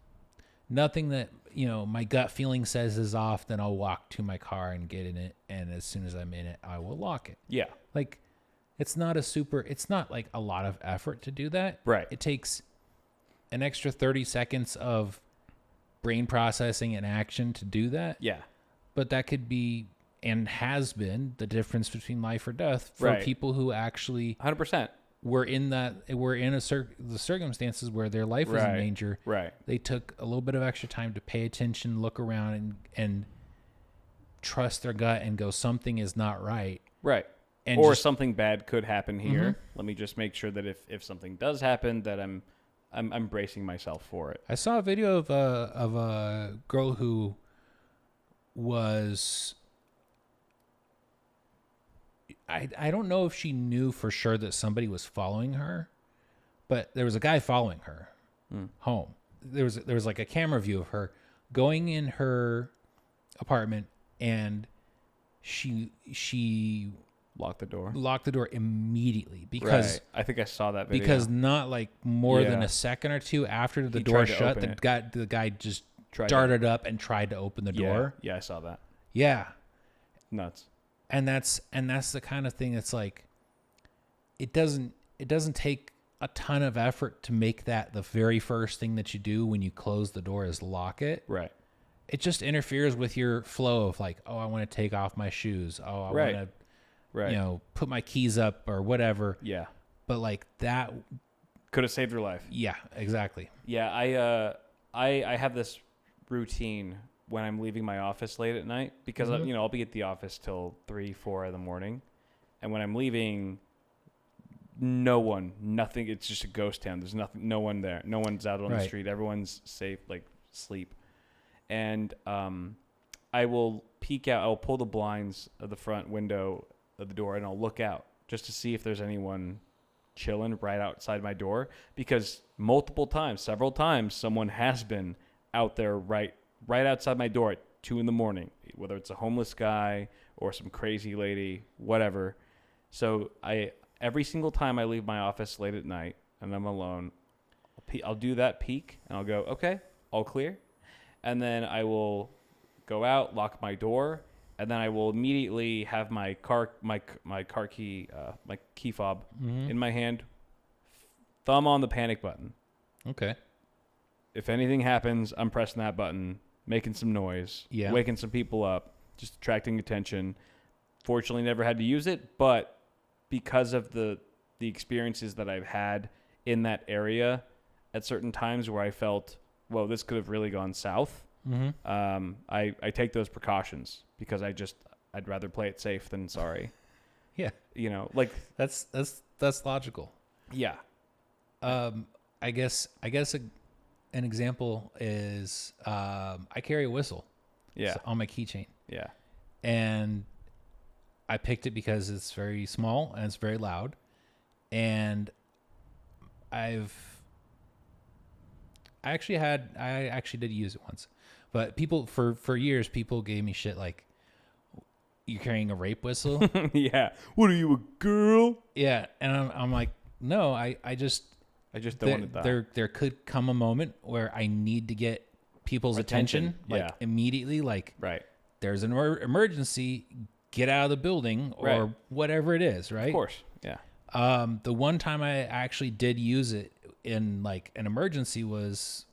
nothing that, my gut feeling says is off, then I'll walk to my car and get in it. And as soon as I'm in it, I will lock it. Yeah. Like, it's not like a lot of effort to do that. Right. It takes an extra 30 seconds of brain processing and action to do that. Yeah. But that could be, and has been, the difference between life or death for people who actually 100%. were in the circumstances where their life was in danger. Right. They took a little bit of extra time to pay attention, look around, and trust their gut and go, something is not right. Right. And or something bad could happen here. Mm-hmm. Let me just make sure that if something does happen, that I'm bracing myself for it. I saw a video of a girl who was, I don't know if she knew for sure that somebody was following her, but there was a guy following her home. There was like a camera view of her going in her apartment, and she locked the door. Locked the door immediately because right. I think I saw that video. Because not like more than a second or two after the door shut, the guy just darted up and tried to open the door. Yeah, I saw that. Yeah. Nuts. And that's the kind of thing that's like, it doesn't take a ton of effort to make that the very first thing that you do when you close the door is lock it. Right. It just interferes with your flow of like, oh, I want to take off my shoes. Oh, I want to, you know, put my keys up or whatever. Yeah. But like that could have saved your life. Yeah, exactly. Yeah. I have this routine when I'm leaving my office late at night because, you know, I'll be at the office till 3, 4 in the morning. And when I'm leaving, nothing. It's just a ghost town. There's no one there. No one's out on the street. Everyone's safe, like sleep. And I will peek out. I'll pull the blinds of the front window of the door, and I'll look out just to see if there's anyone chilling right outside my door. Because several times, someone has been out there right outside my door at 2 a.m, whether it's a homeless guy or some crazy lady, whatever. So every single time I leave my office late at night and I'm alone, I'll do that peek and I'll go, okay, all clear. And then I will go out, lock my door, and then I will immediately have my car key, my key fob in my hand, thumb on the panic button. Okay. If anything happens, I'm pressing that button, making some noise, waking some people up, just attracting attention. Fortunately, never had to use it, but because of the experiences that I've had in that area at certain times where I felt, well, this could have really gone south. I take those precautions because I'd rather play it safe than sorry. Yeah. You know, like that's logical. Yeah. I guess an example is I carry a whistle. Yeah. On my keychain. Yeah. And I picked it because it's very small and it's very loud. And I actually did use it once. But people for years people gave me shit like, you're carrying a rape whistle? Yeah. What are you, a girl? Yeah. And I'm like, no, I just don't want to die. There could come a moment where I need to get people's attention like immediately, like there's an emergency, get out of the building or whatever it is, right? Of course. Yeah. The one time I actually did use it in like an emergency was,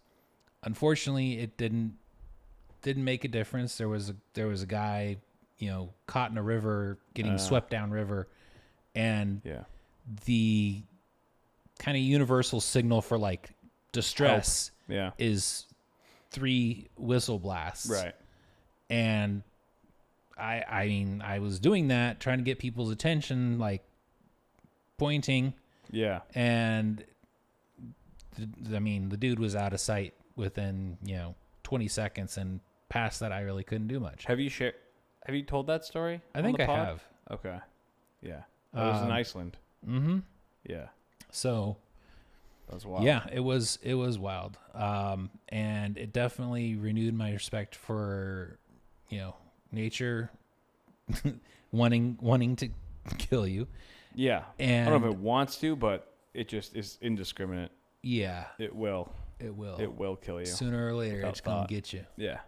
unfortunately, it didn't make a difference. There was a guy, you know, caught in a river, getting swept down river, and the kind of universal signal for like distress is 3 whistle blasts. Right. And I mean, I was doing that, trying to get people's attention, like pointing. Yeah. And the dude was out of sight within, 20 seconds, and past that, I really couldn't do much. Have you told that story? I think I have. Okay. Yeah. That was in Iceland. Mm-hmm. Yeah. So that was wild. Yeah, it was wild. And it definitely renewed my respect for, nature wanting to kill you. Yeah. And I don't know if it wants to, but it just is indiscriminate. Yeah. It will. It will. It will kill you. Sooner or later, it's going to get you. Yeah.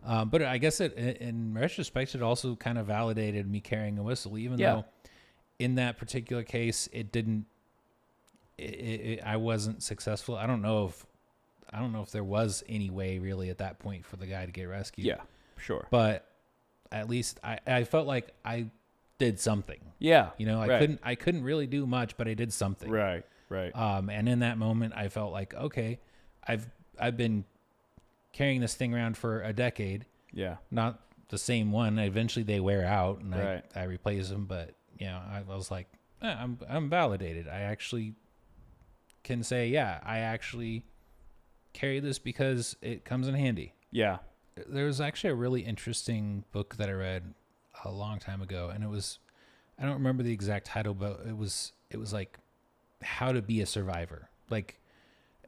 But I guess in retrospect, it also kind of validated me carrying a whistle, even though in that particular case, I wasn't successful. I don't know if there was any way really at that point for the guy to get rescued. Yeah, sure. But at least I felt like I did something. Yeah. I couldn't really do much, but I did something. Right. Right. And in that moment, I felt like, okay, I've been carrying this thing around for a decade. Yeah. Not the same one. Eventually they wear out and I replace them. But, I was like, I'm validated. I actually can say, I actually carry this because it comes in handy. Yeah. There was actually a really interesting book that I read a long time ago, and I don't remember the exact title, but it was like How to Be a Survivor. Like,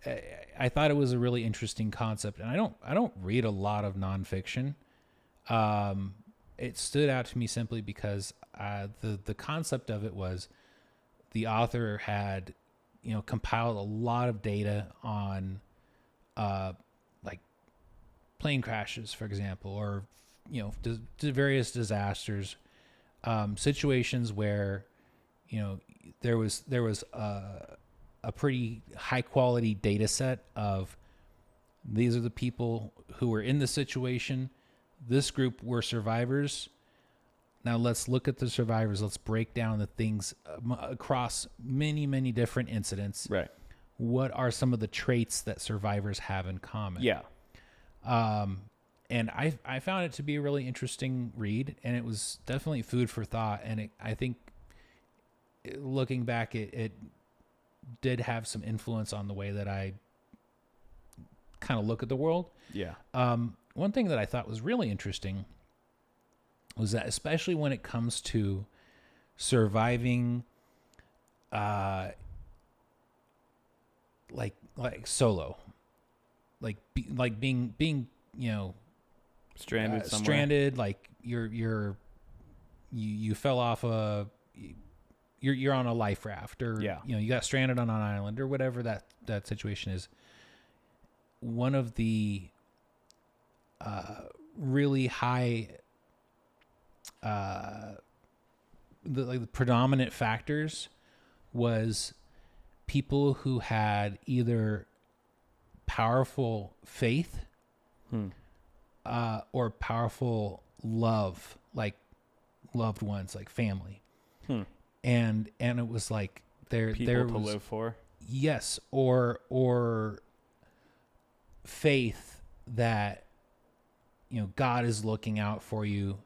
I thought it was a really interesting concept, and I don't read a lot of nonfiction. It stood out to me simply because the concept of it was the author had, compiled a lot of data on like plane crashes, for example, or various disasters, situations where there was a pretty high quality data set of these are the people who were in the situation. This group were survivors. Now let's look at the survivors. Let's break down the things across many, many different incidents. Right. What are some of the traits that survivors have in common? Yeah. And I found it to be a really interesting read, and it was definitely food for thought. And I think looking back, it did have some influence on the way that I kind of look at the world. Yeah. One thing that I thought was really interesting was that, especially when it comes to surviving, like solo, being stranded somewhere. Stranded, like you fell off you're on a life raft, or you got stranded on an island, or whatever that situation is. One of the really high the predominant factors was people who had either powerful faith or powerful love, like loved ones, like family. And it was like there to was, live for. Yes, or faith that God is looking out for you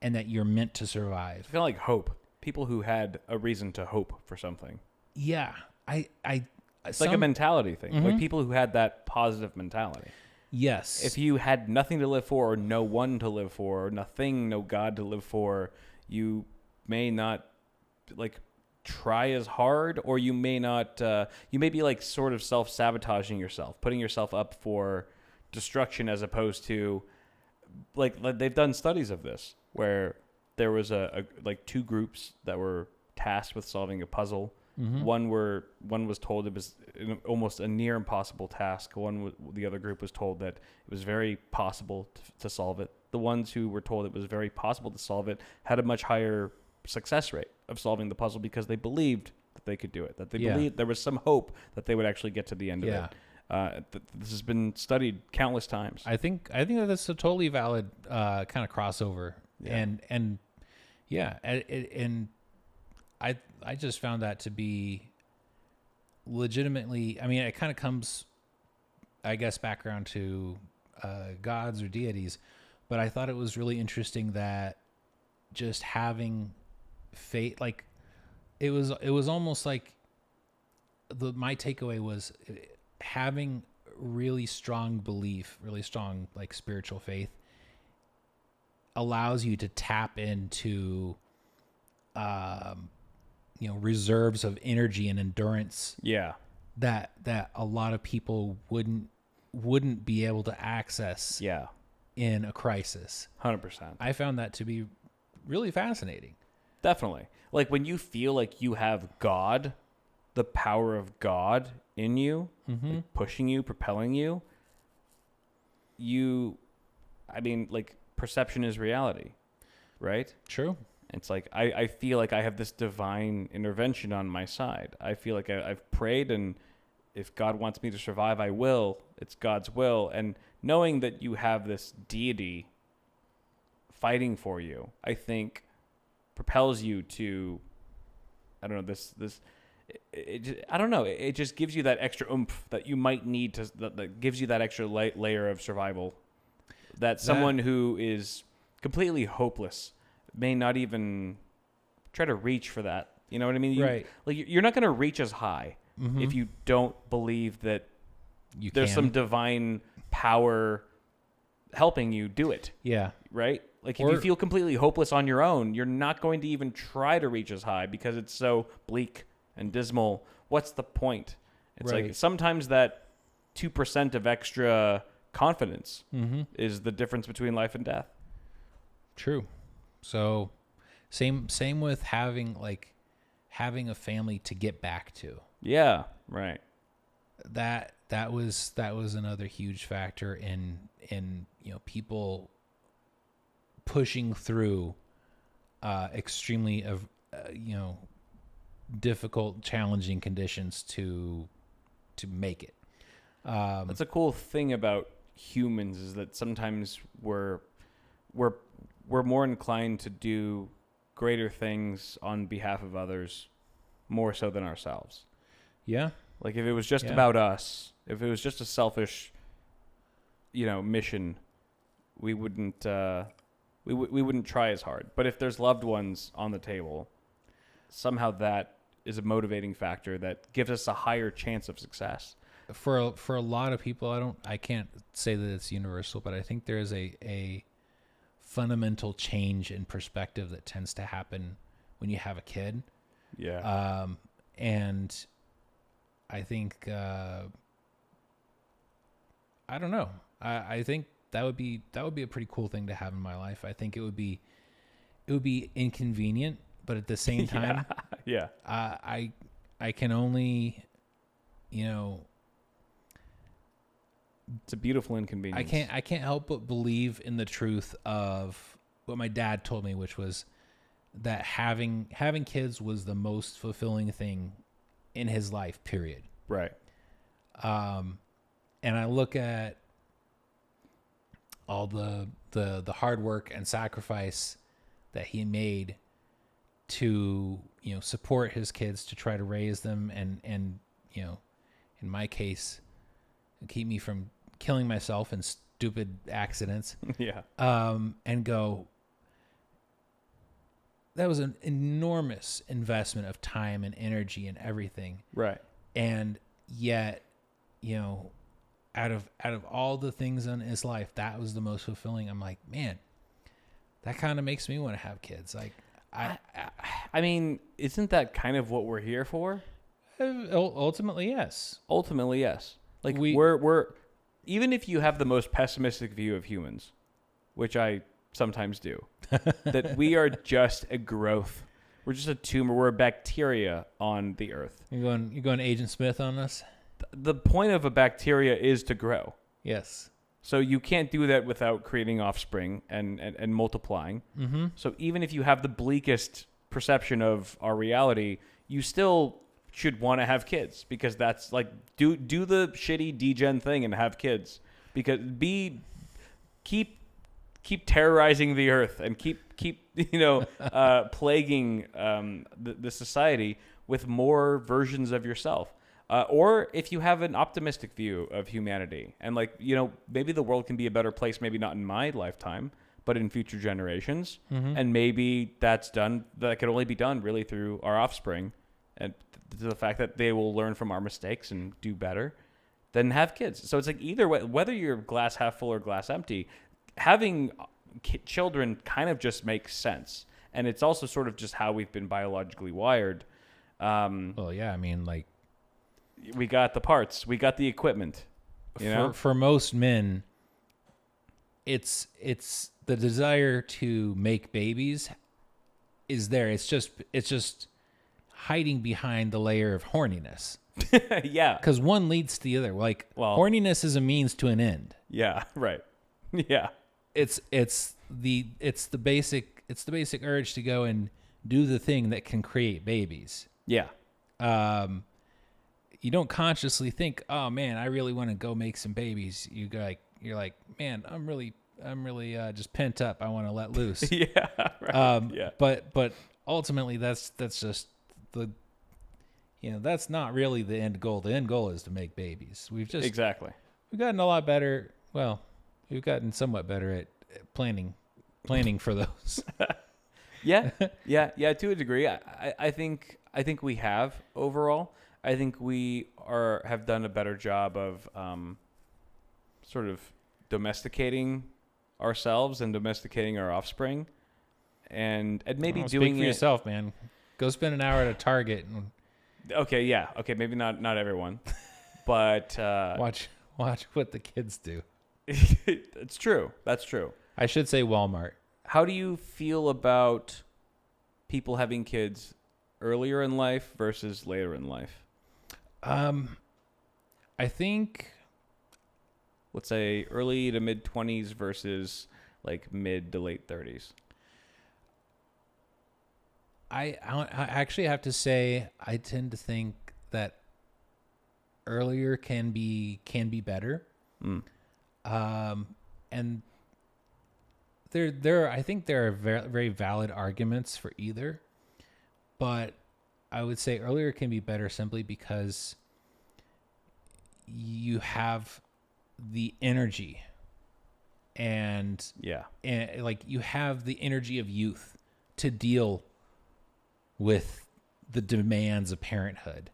and that you're meant to survive. It's kind of like hope. People who had a reason to hope for something. Yeah, it's like a mentality thing. Mm-hmm. Like people who had that positive mentality. Yes. If you had nothing to live for, or no one to live for, or nothing, no God to live for, you may not try as hard, or you may not. You may be sort of self-sabotaging yourself, putting yourself up for destruction, as opposed to like they've done studies of this where there was a two groups that were tasked with solving a puzzle. Mm-hmm. One was told it was almost a near impossible task. The other group was told that it was very possible to solve it. The ones who were told it was very possible to solve it had a much higher success rate of solving the puzzle because they believed that they could do it. That they believed there was some hope that they would actually get to the end of it. This has been studied countless times. I think that that's a totally valid kind of crossover. Yeah. And I just found that to be legitimately, I mean, it kind of comes, I guess, back around to gods or deities, but I thought it was really interesting that just having faith, like it was almost like my takeaway was having really strong belief, really strong spiritual faith allows you to tap into reserves of energy and endurance. Yeah. That a lot of people wouldn't be able to access. Yeah. In a crisis. 100%. I found that to be really fascinating. Definitely. Like when you feel like you have God, the power of God in you, mm-hmm. Pushing you, propelling you, perception is reality, right? True. It's like I feel like I have this divine intervention on my side. I feel like I've prayed, and if God wants me to survive, I will. It's God's will. And knowing that you have this deity fighting for you, I think propels you to, I don't know, it just gives you that extra oomph that you might need that gives you that extra layer of survival that someone who is completely hopeless may not even try to reach for that. You know what I mean? Right. You're not going to reach as high mm-hmm. if you don't believe that there's some divine power helping you do it. Yeah. Right? If you feel completely hopeless on your own, you're not going to even try to reach as high because it's so bleak and dismal. What's the point? It's sometimes that 2% of extra confidence is the difference between life and death. True. So same with having a family to get back to. Yeah, right. That was another huge factor in people pushing through extremely difficult, challenging conditions to make it. That's a cool thing about humans, is that sometimes we're more inclined to do greater things on behalf of others more so than ourselves. Yeah. Like if it was just about us, if it was just a selfish, mission, we wouldn't we wouldn't try as hard. But if there's loved ones on the table, somehow that is a motivating factor that gives us a higher chance of success. For a lot of people, I can't say that it's universal, but I think there is a fundamental change in perspective that tends to happen when you have a kid. Yeah. And I think I don't know. I think that would be a pretty cool thing to have in my life. I think it would be inconvenient, but at the same time, yeah. I can only, it's a beautiful inconvenience. I can't help but believe in the truth of what my dad told me, which was that having kids was the most fulfilling thing in his life, period. Right. And I look at all the hard work and sacrifice that he made to, support his kids, to try to raise them and in my case, keep me from killing myself in stupid accidents. Yeah. And go, that was an enormous investment of time and energy and everything. Right. And yet, out of all the things in his life, that was the most fulfilling. I'm like, man, that kind of makes me want to have kids. Like, I mean, isn't that kind of what we're here for? Ultimately, yes. Ultimately, yes. Like we're even if you have the most pessimistic view of humans, which I sometimes do, that we are just a growth. We're just a tumor. We're a bacteria on the earth. You're going Agent Smith on us? The point of a bacteria is to grow. Yes. So you can't do that without creating offspring and multiplying. Mm-hmm. So even if you have the bleakest perception of our reality, you still should want to have kids, because that's like do the shitty degen thing and have kids, because keep terrorizing the earth and keep plaguing the society with more versions of yourself. Or if you have an optimistic view of humanity and maybe the world can be a better place, maybe not in my lifetime, but in future generations. Mm-hmm. And maybe that can only be done really through our offspring, and to the fact that they will learn from our mistakes and do better, then have kids. So it's like either way, whether you're glass half full or glass empty, having children kind of just makes sense. And it's also sort of just how we've been biologically wired. Well, yeah, I mean, like, we got the parts, we got the equipment. For most men, it's the desire to make babies is there. It's just hiding behind the layer of horniness. Yeah, because one leads to the other. Like, horniness is a means to an end. Yeah, right. Yeah, it's the basic urge to go and do the thing that can create babies. Yeah. You don't consciously think, oh man, I really want to go make some babies. You're like, man, I'm really just pent up. I want to let loose. Yeah. Right. Yeah. But ultimately that's just that's not really the end goal. The end goal is to make babies. We've gotten a lot better. Well, we've gotten somewhat better at planning for those. Yeah. To a degree, I think we have overall. I think we have done a better job of sort of domesticating ourselves and domesticating our offspring, and maybe doing speak for yourself, man. Go spend an hour at a Target. Okay, yeah. Okay, maybe not everyone, but watch Watch what the kids do. It's true. That's true. I should say Walmart. How do you feel about people having kids earlier in life versus later in life? I think, let's say early to mid 20s versus like mid to late 30s. I actually have to say I tend to think that earlier can be better. And I think there are very, very valid arguments for either, but I would say earlier can be better simply because you have the energy and like you have the energy of youth to deal with the demands of parenthood.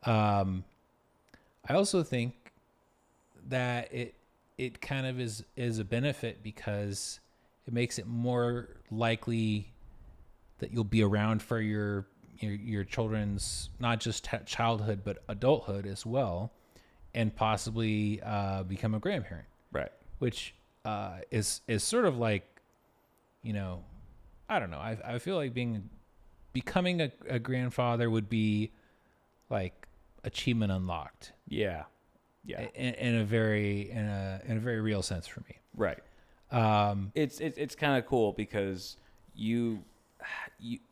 I also think that it kind of is a benefit because it makes it more likely that you'll be around for your children's not just childhood but adulthood as well, and possibly become a grandparent. Right. Which is sort of like, I don't know. I feel like becoming a grandfather would be like achievement unlocked. Yeah. In a very real sense for me. Right. It's kind of cool because you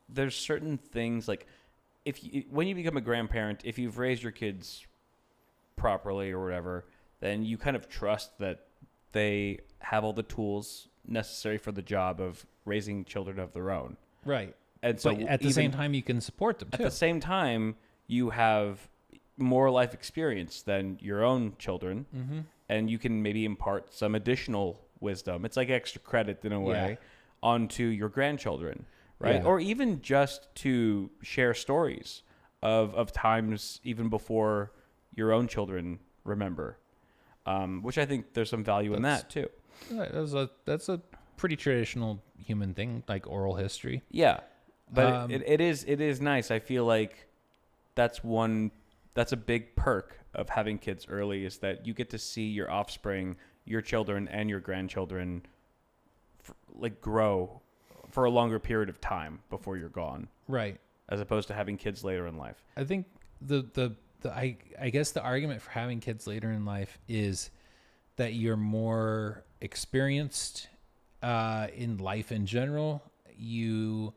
there's certain things like when you become a grandparent, if you've raised your kids properly or whatever, then you kind of trust that they have all the tools necessary for the job of raising children of their own. Right. And so but at the same time, you can support them too. At the same time, you have more life experience than your own children, and you can maybe impart some additional wisdom. It's like extra credit in a way onto your grandchildren, right? Or even just to share stories of times even before your own children remember, which I think there's some value in that too. That's a pretty traditional human thing, like oral history. Yeah, but it is nice. I feel like that's a big perk of having kids early, is that you get to see your offspring, your children and your grandchildren grow for a longer period of time before you're gone. Right. As opposed to having kids later in life. I think I guess the argument for having kids later in life is that you're more experienced in life in general. You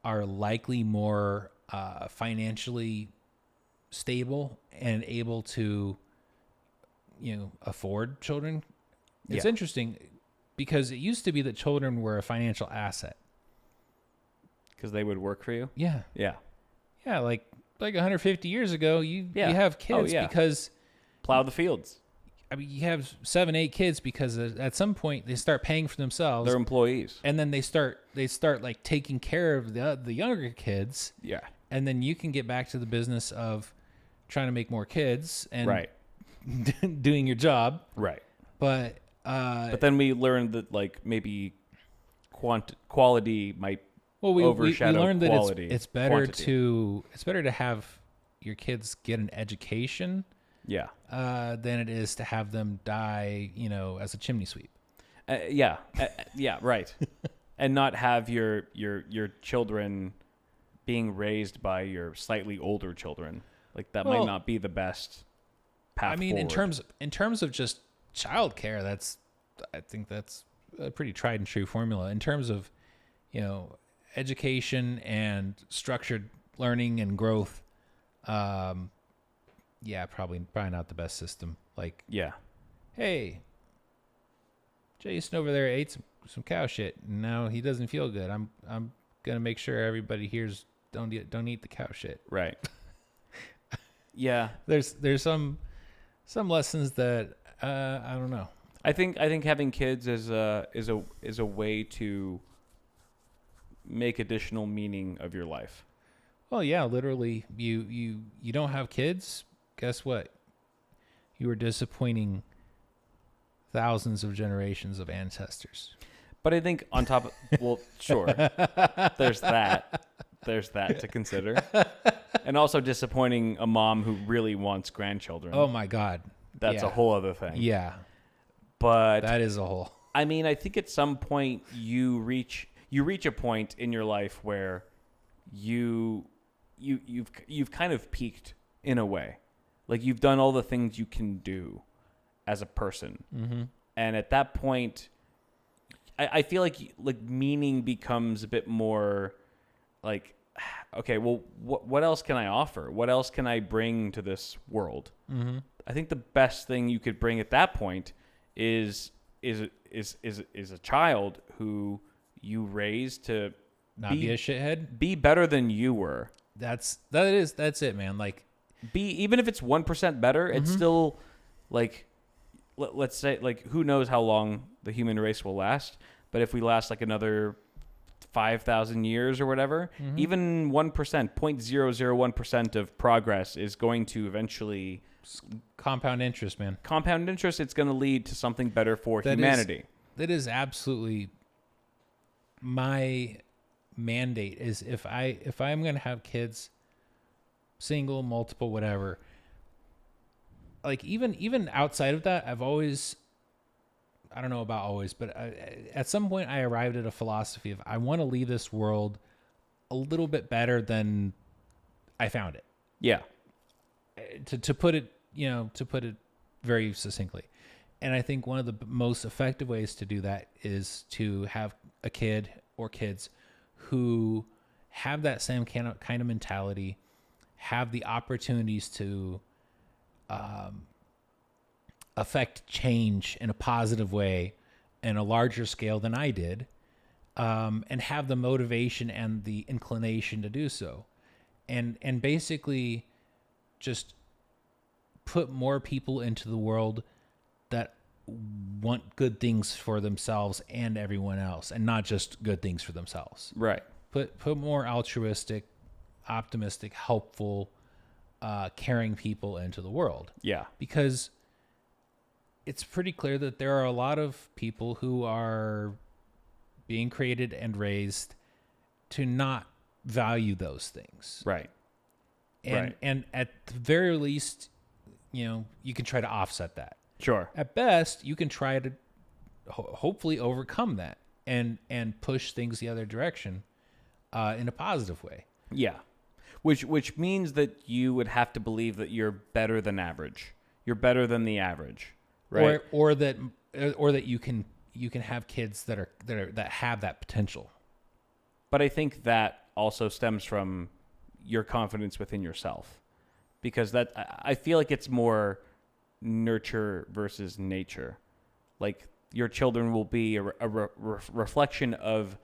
are likely more financially stable and able to, afford children. It's interesting because it used to be that children were a financial asset. Because they would work for you? Yeah. Yeah. Yeah, like 150 years ago, you have kids because... Plow the fields. I mean, you have 7, 8 kids because at some point they start paying for themselves. They're employees. And then they start like taking care of the younger kids. Yeah. And then you can get back to the business of trying to make more kids and doing your job. Right. But then we learned that maybe quality might overshadow we learned quality. That it's better to have your kids get an education than it is to have them die, as a chimney sweep. Right. And not have your children being raised by your slightly older children. That might not be the best path forward. in terms of just childcare, I think that's a pretty tried and true formula. In terms of, education and structured learning and growth, probably not the best system. Hey, Jason over there ate some cow shit, and now he doesn't feel good. I'm gonna make sure everybody here's don't eat the cow shit. Right. Yeah. There's some lessons that I don't know. I think having kids is a way to make additional meaning of your life. Well, yeah, literally, you don't have kids. Guess what? You are disappointing thousands of generations of ancestors. But I think on top of, sure, there's that to consider. And also disappointing a mom who really wants grandchildren. Oh my God. That's a whole other thing. Yeah. But that is a whole. I mean, I think at some point you reach a point in your life where you've kind of peaked in a way. Like you've done all the things you can do as a person. Mm-hmm. And at that point, I feel like meaning becomes a bit more like, okay, well, what else can I offer? What else can I bring to this world? Mm-hmm. I think the best thing you could bring at that point is a child who you raise to not be a shithead, be better than you were. That's it, man. Like, even if it's 1% better, it's still like, let's say, like, who knows how long the human race will last? But if we last like another 5,000 years or whatever, even 1%, 0.001% of progress is going to eventually compound interest, man. Compound interest. It's going to lead to something better for humanity. That is absolutely my mandate. Is if I'm going to have kids, single, multiple, whatever. Like even outside of that, I've always, I don't know about always, but at some point I arrived at a philosophy of I want to leave this world a little bit better than I found it. Yeah. To put it very succinctly. And I think one of the most effective ways to do that is to have a kid or kids who have that same kind of mentality, have the opportunities to affect change in a positive way in a larger scale than I did, and have the motivation and the inclination to do so. And basically just put more people into the world that want good things for themselves and everyone else, and not just good things for themselves. Right. Put more altruistic, optimistic, helpful, caring people into the world. Yeah. Because it's pretty clear that there are a lot of people who are being created and raised to not value those things. Right. And at the very least, you can try to offset that. Sure. At best, you can try to hopefully overcome that and push things the other direction in a positive way. Yeah. Which means that you would have to believe that you're better than average. You're better than the average, right? Or that you can have kids that have that potential. But I think that also stems from your confidence within yourself, because I feel like it's more nurture versus nature. Like your children will be a reflection of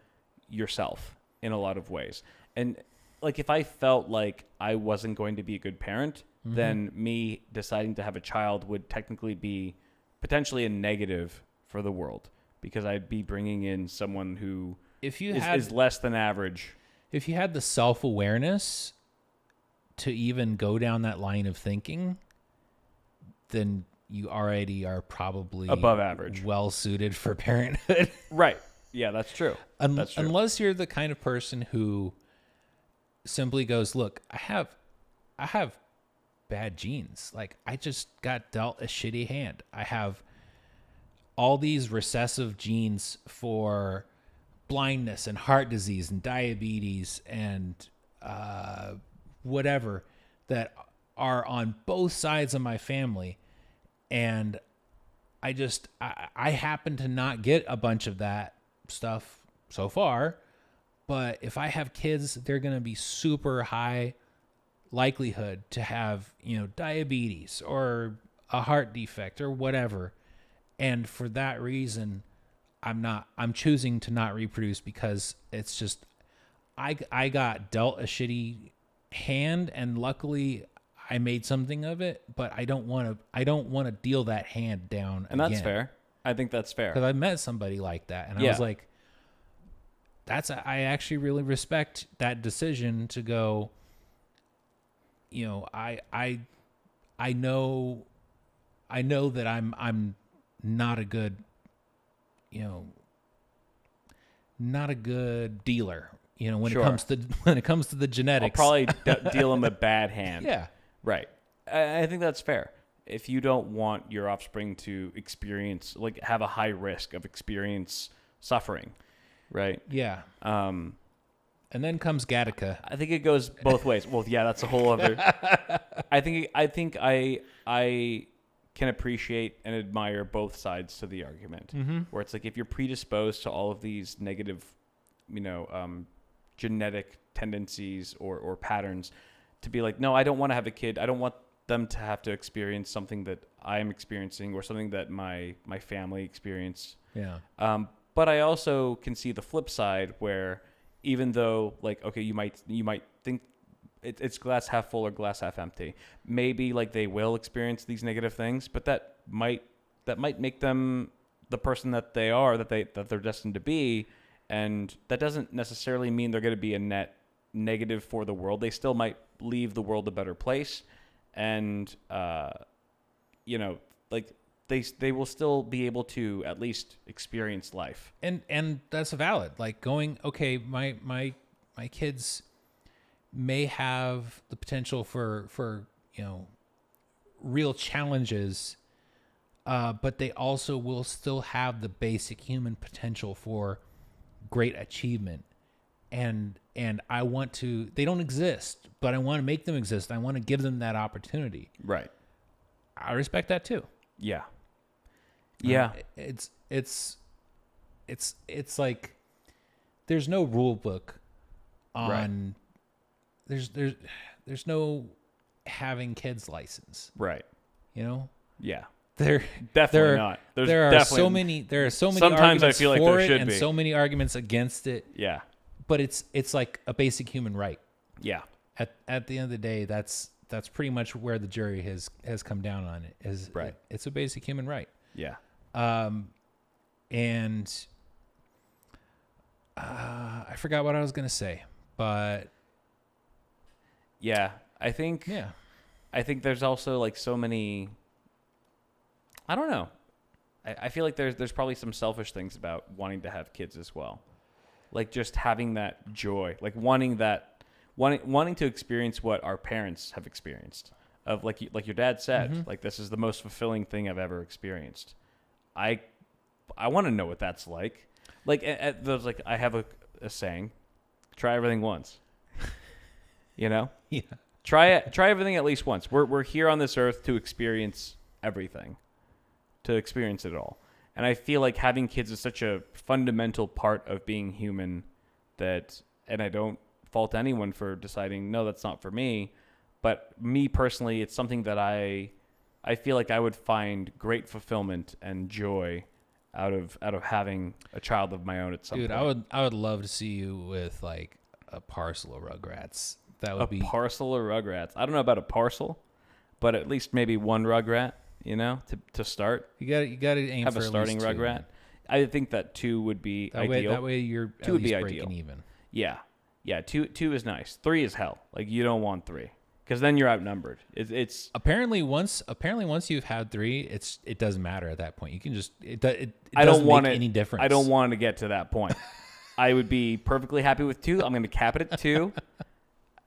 yourself in a lot of ways. And like if I felt like I wasn't going to be a good parent, then me deciding to have a child would technically be potentially a negative for the world, because I'd be bringing in someone who is less than average. If you had the self-awareness to even go down that line of thinking, then you already are probably above average, well suited for parenthood. Right. Yeah, that's true. That's true. Unless you're the kind of person who simply goes, look, I have bad genes. Like, I just got dealt a shitty hand. I have all these recessive genes for blindness and heart disease and diabetes and whatever that are on both sides of my family. And I happen to not get a bunch of that stuff so far. But if I have kids, they're going to be super high likelihood to have, diabetes or a heart defect or whatever. And for that reason, I'm choosing to not reproduce, because it's just, I got dealt a shitty hand, and luckily I made something of it, but I don't want to deal that hand down. And again. That's fair. I think that's fair. Because I met somebody like that, and I was like, I actually really respect that decision to go, I know that I'm not a good, not a good dealer, when it comes to the genetics. I'll probably deal him a bad hand. Yeah. Right. I think that's fair. if you don't want your offspring to experience, like, have a high risk of experience suffering, right? Yeah. And then comes Gattaca. I think it goes both ways. Well, yeah, that's a whole other. I think I can appreciate and admire both sides to the argument, where it's like if you're predisposed to all of these negative, genetic tendencies or patterns, to be like, no, I don't want to have a kid. I don't want them to have to experience something that I'm experiencing or something that my family experienced. Yeah. But I also can see the flip side where, even though, like, okay, you might think it's glass half full or glass half empty. Maybe, like, they will experience these negative things, but that might make them the person that they are, that they're destined to be, and that doesn't necessarily mean they're going to be a net negative for the world. They still might leave the world a better place, and like, they will still be able to at least experience life. And that's valid. Like, going, okay, my kids may have the potential for real challenges, but they also will still have the basic human potential for great achievement. And I want to, they don't exist, but I want to make them exist. I want to give them that opportunity. Right. I respect that too. Yeah. Yeah. It's like there's no rule book on there's no having kids license. Right. Yeah. There definitely not. There are so many sometimes I feel like for there it should and be so many arguments against it. Yeah. But it's like a basic human right. Yeah. At the end of the day, that's pretty much where the jury has come down on it. Is right. It's a basic human right. Yeah. And I forgot what I was gonna say, but yeah, I think there's also, like, so many. I don't know. I feel like there's probably some selfish things about wanting to have kids as well, like just having that joy, like wanting to experience what our parents have experienced. Of like your dad said, like, this is the most fulfilling thing I've ever experienced. I want to know what that's like. Like, like, I have a saying, try everything once. Yeah. Try everything at least once. We're here on this earth to experience everything, to experience it all. And I feel like having kids is such a fundamental part of being human and I don't fault anyone for deciding, no, that's not for me. But me personally, it's something that I feel like I would find great fulfillment and joy out of having a child of my own at some point. Dude, I would love to see you with, like, a parcel of Rugrats. That would be a parcel of Rugrats. I don't know about a parcel, but at least maybe one Rugrat, to start. You got to aim have for a starting at least Rugrat. I think that 2 would be ideal. That way you're two at would least be breaking ideal. even. Yeah. 2 is nice. 3 is hell. Like, you don't want 3 because then you're outnumbered. It's apparently once you've had 3, it doesn't matter at that point. You can just it doesn't make any difference. I don't want to get to that point. I would be perfectly happy with 2. I'm going to cap it at 2.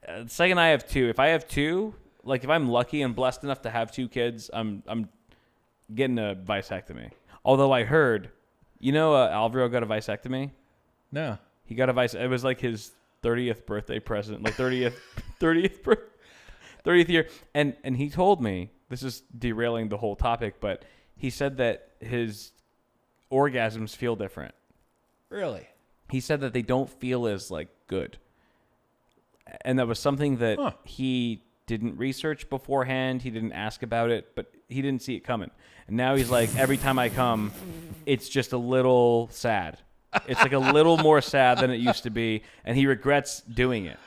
The second I have 2, if I have 2, like, if I'm lucky and blessed enough to have 2 kids, I'm getting a vasectomy. Although I heard, Alvaro got a vasectomy. No, he got a vasectomy. It was like his 30th birthday present, like 30th year. And he told me, this is derailing the whole topic, but he said that his orgasms feel different. Really? He said that they don't feel as, like, good. And that was something that he didn't research beforehand. He didn't ask about it, but he didn't see it coming. And now he's like, every time I come, it's just a little sad. It's like a little more sad than it used to be, and he regrets doing it.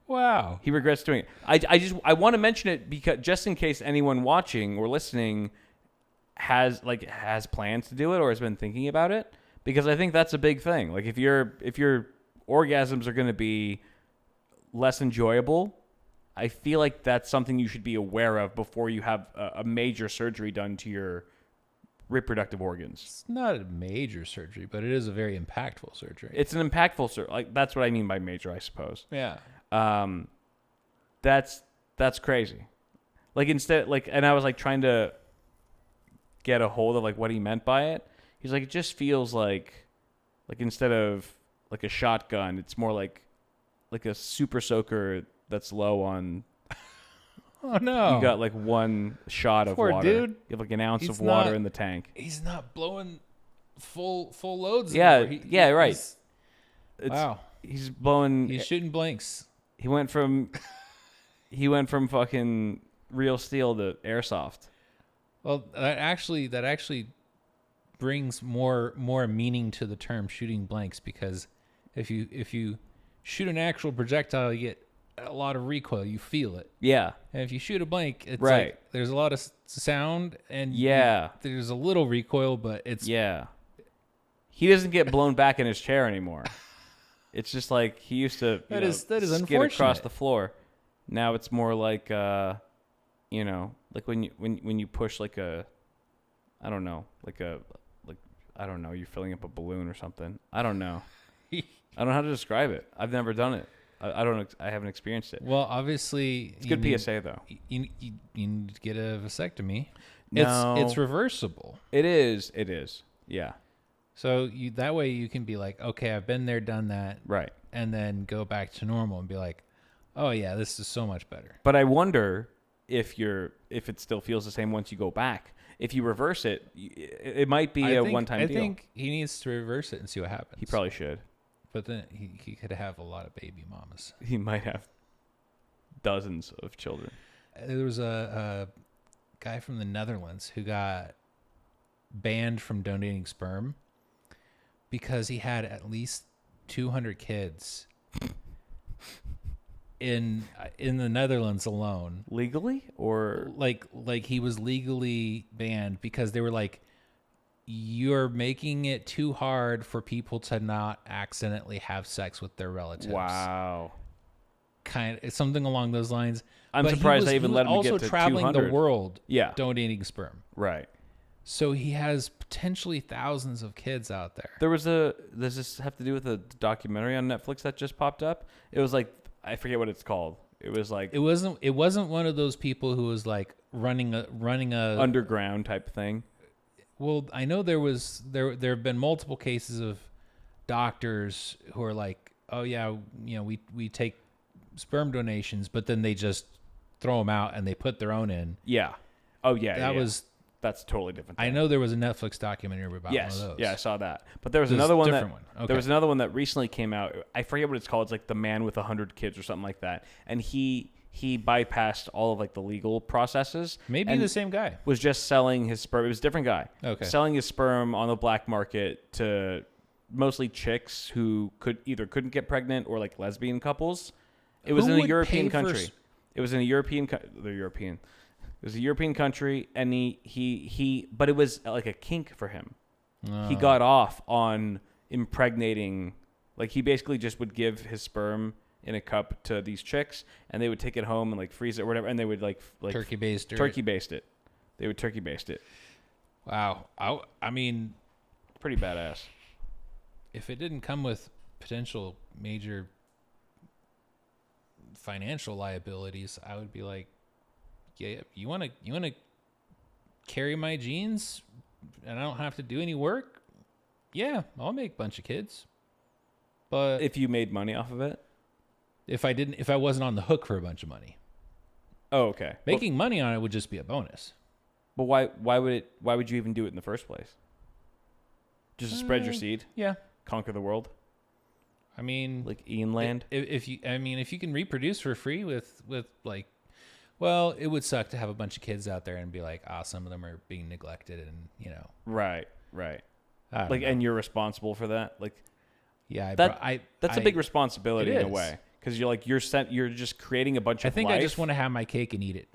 Wow. He regrets doing it. I want to mention it because just in case anyone watching or listening has plans to do it or has been thinking about it, because I think that's a big thing. Like, if your orgasms are going to be less enjoyable, I feel like that's something you should be aware of before you have a major surgery done to your reproductive organs. It's not a major surgery, but it is a very impactful surgery. It's an impactful surgery. Like, that's what I mean by major, I suppose. Yeah. That's crazy. Like instead, like, and I was like trying to get a hold of like what he meant by it. He's like, it just feels like instead of like a shotgun, it's more like a super soaker that's low on. Oh no! You got like one shot of Poor water. Dude. You have like an ounce of water in the tank. He's not blowing full loads. Yeah, anymore. right. Wow. He's blowing. He's shooting blanks. He went from fucking real steel to airsoft. Well, that actually brings more meaning to the term shooting blanks, because if you shoot an actual projectile, you get a lot of recoil. You feel it. Yeah. And if you shoot a blank, it's right. like there's a lot of sound and there's a little recoil, but it's He doesn't get blown back in his chair anymore. It's just like he used to that is skid unfortunate. across the floor. Now it's more like like when you push like a I don't know, you're filling up a balloon or something. I don't know. I don't know how to describe it. I've never done it. I haven't experienced it. Well, obviously, it's good PSA though. You need to get a vasectomy. No, it's reversible. It is. Yeah. So that way you can be like, okay, I've been there, done that, right, and then go back to normal and be like, oh yeah, this is so much better. But I wonder if it still feels the same once you go back. If you reverse it, it might be a one-time deal. I think he needs to reverse it and see what happens. He probably should. But then he could have a lot of baby mamas. He might have dozens of children. There was a guy from the Netherlands who got banned from donating sperm because he had at least 200 kids in the Netherlands alone. Legally, or like he was legally banned because they were like, you're making it too hard for people to not accidentally have sex with their relatives. Wow. It's something along those lines. I'm surprised they even let him get to 200. Also traveling the world, yeah, donating sperm. Right. So he has potentially thousands of kids out there. Does this have to do with a documentary on Netflix that just popped up? It was like, I forget what it's called. It was like it wasn't one of those people who was like running a underground type thing. Well, I know there have been multiple cases of doctors who are like, oh yeah, we take sperm donations, but then they just throw them out and they put their own in. Yeah. Oh yeah. That's a totally different thing. I know there was a Netflix documentary about one of those. Yeah, I saw that. But there was another one Okay. There was another one that recently came out. I forget what it's called. It's like The Man with 100 Kids or something like that. And he bypassed all of like the legal processes. Maybe the same guy. Was just selling his sperm. It was a different guy. Okay. Selling his sperm on the black market to mostly chicks who couldn't get pregnant, or like lesbian couples. It was in a European country. It was in a European. It was a European country, and but it was like a kink for him. He got off on impregnating. Like he basically just would give his sperm in a cup to these chicks, and they would take it home and like freeze it or whatever, and they would like turkey baste it. They would turkey baste it. Wow. I mean, pretty badass. If it didn't come with potential major financial liabilities, I would be like, yeah, you want to carry my genes and I don't have to do any work? Yeah, I'll make a bunch of kids. But if you made money off of it? If I wasn't on the hook for a bunch of money. Oh, okay. Making money on it would just be a bonus. But why would you even do it in the first place? Just to spread your seed? Yeah. Conquer the world? I mean, like Eyin land? If you can reproduce for free with like, well, it would suck to have a bunch of kids out there and be like, some of them are being neglected and, Right. Like, and you're responsible for that? Like, yeah, that's a big responsibility in a way. Because you're just creating a bunch of I think life. I just want to have my cake and eat it.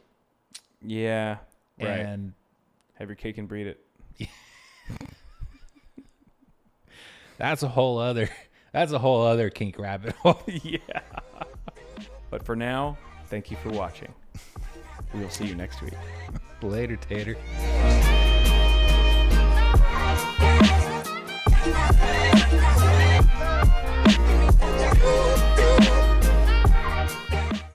Yeah. Right. And have your cake and breed it. That's a whole other kink rabbit hole. Yeah. But for now, thank you for watching. We'll see you next week. Later, Tater.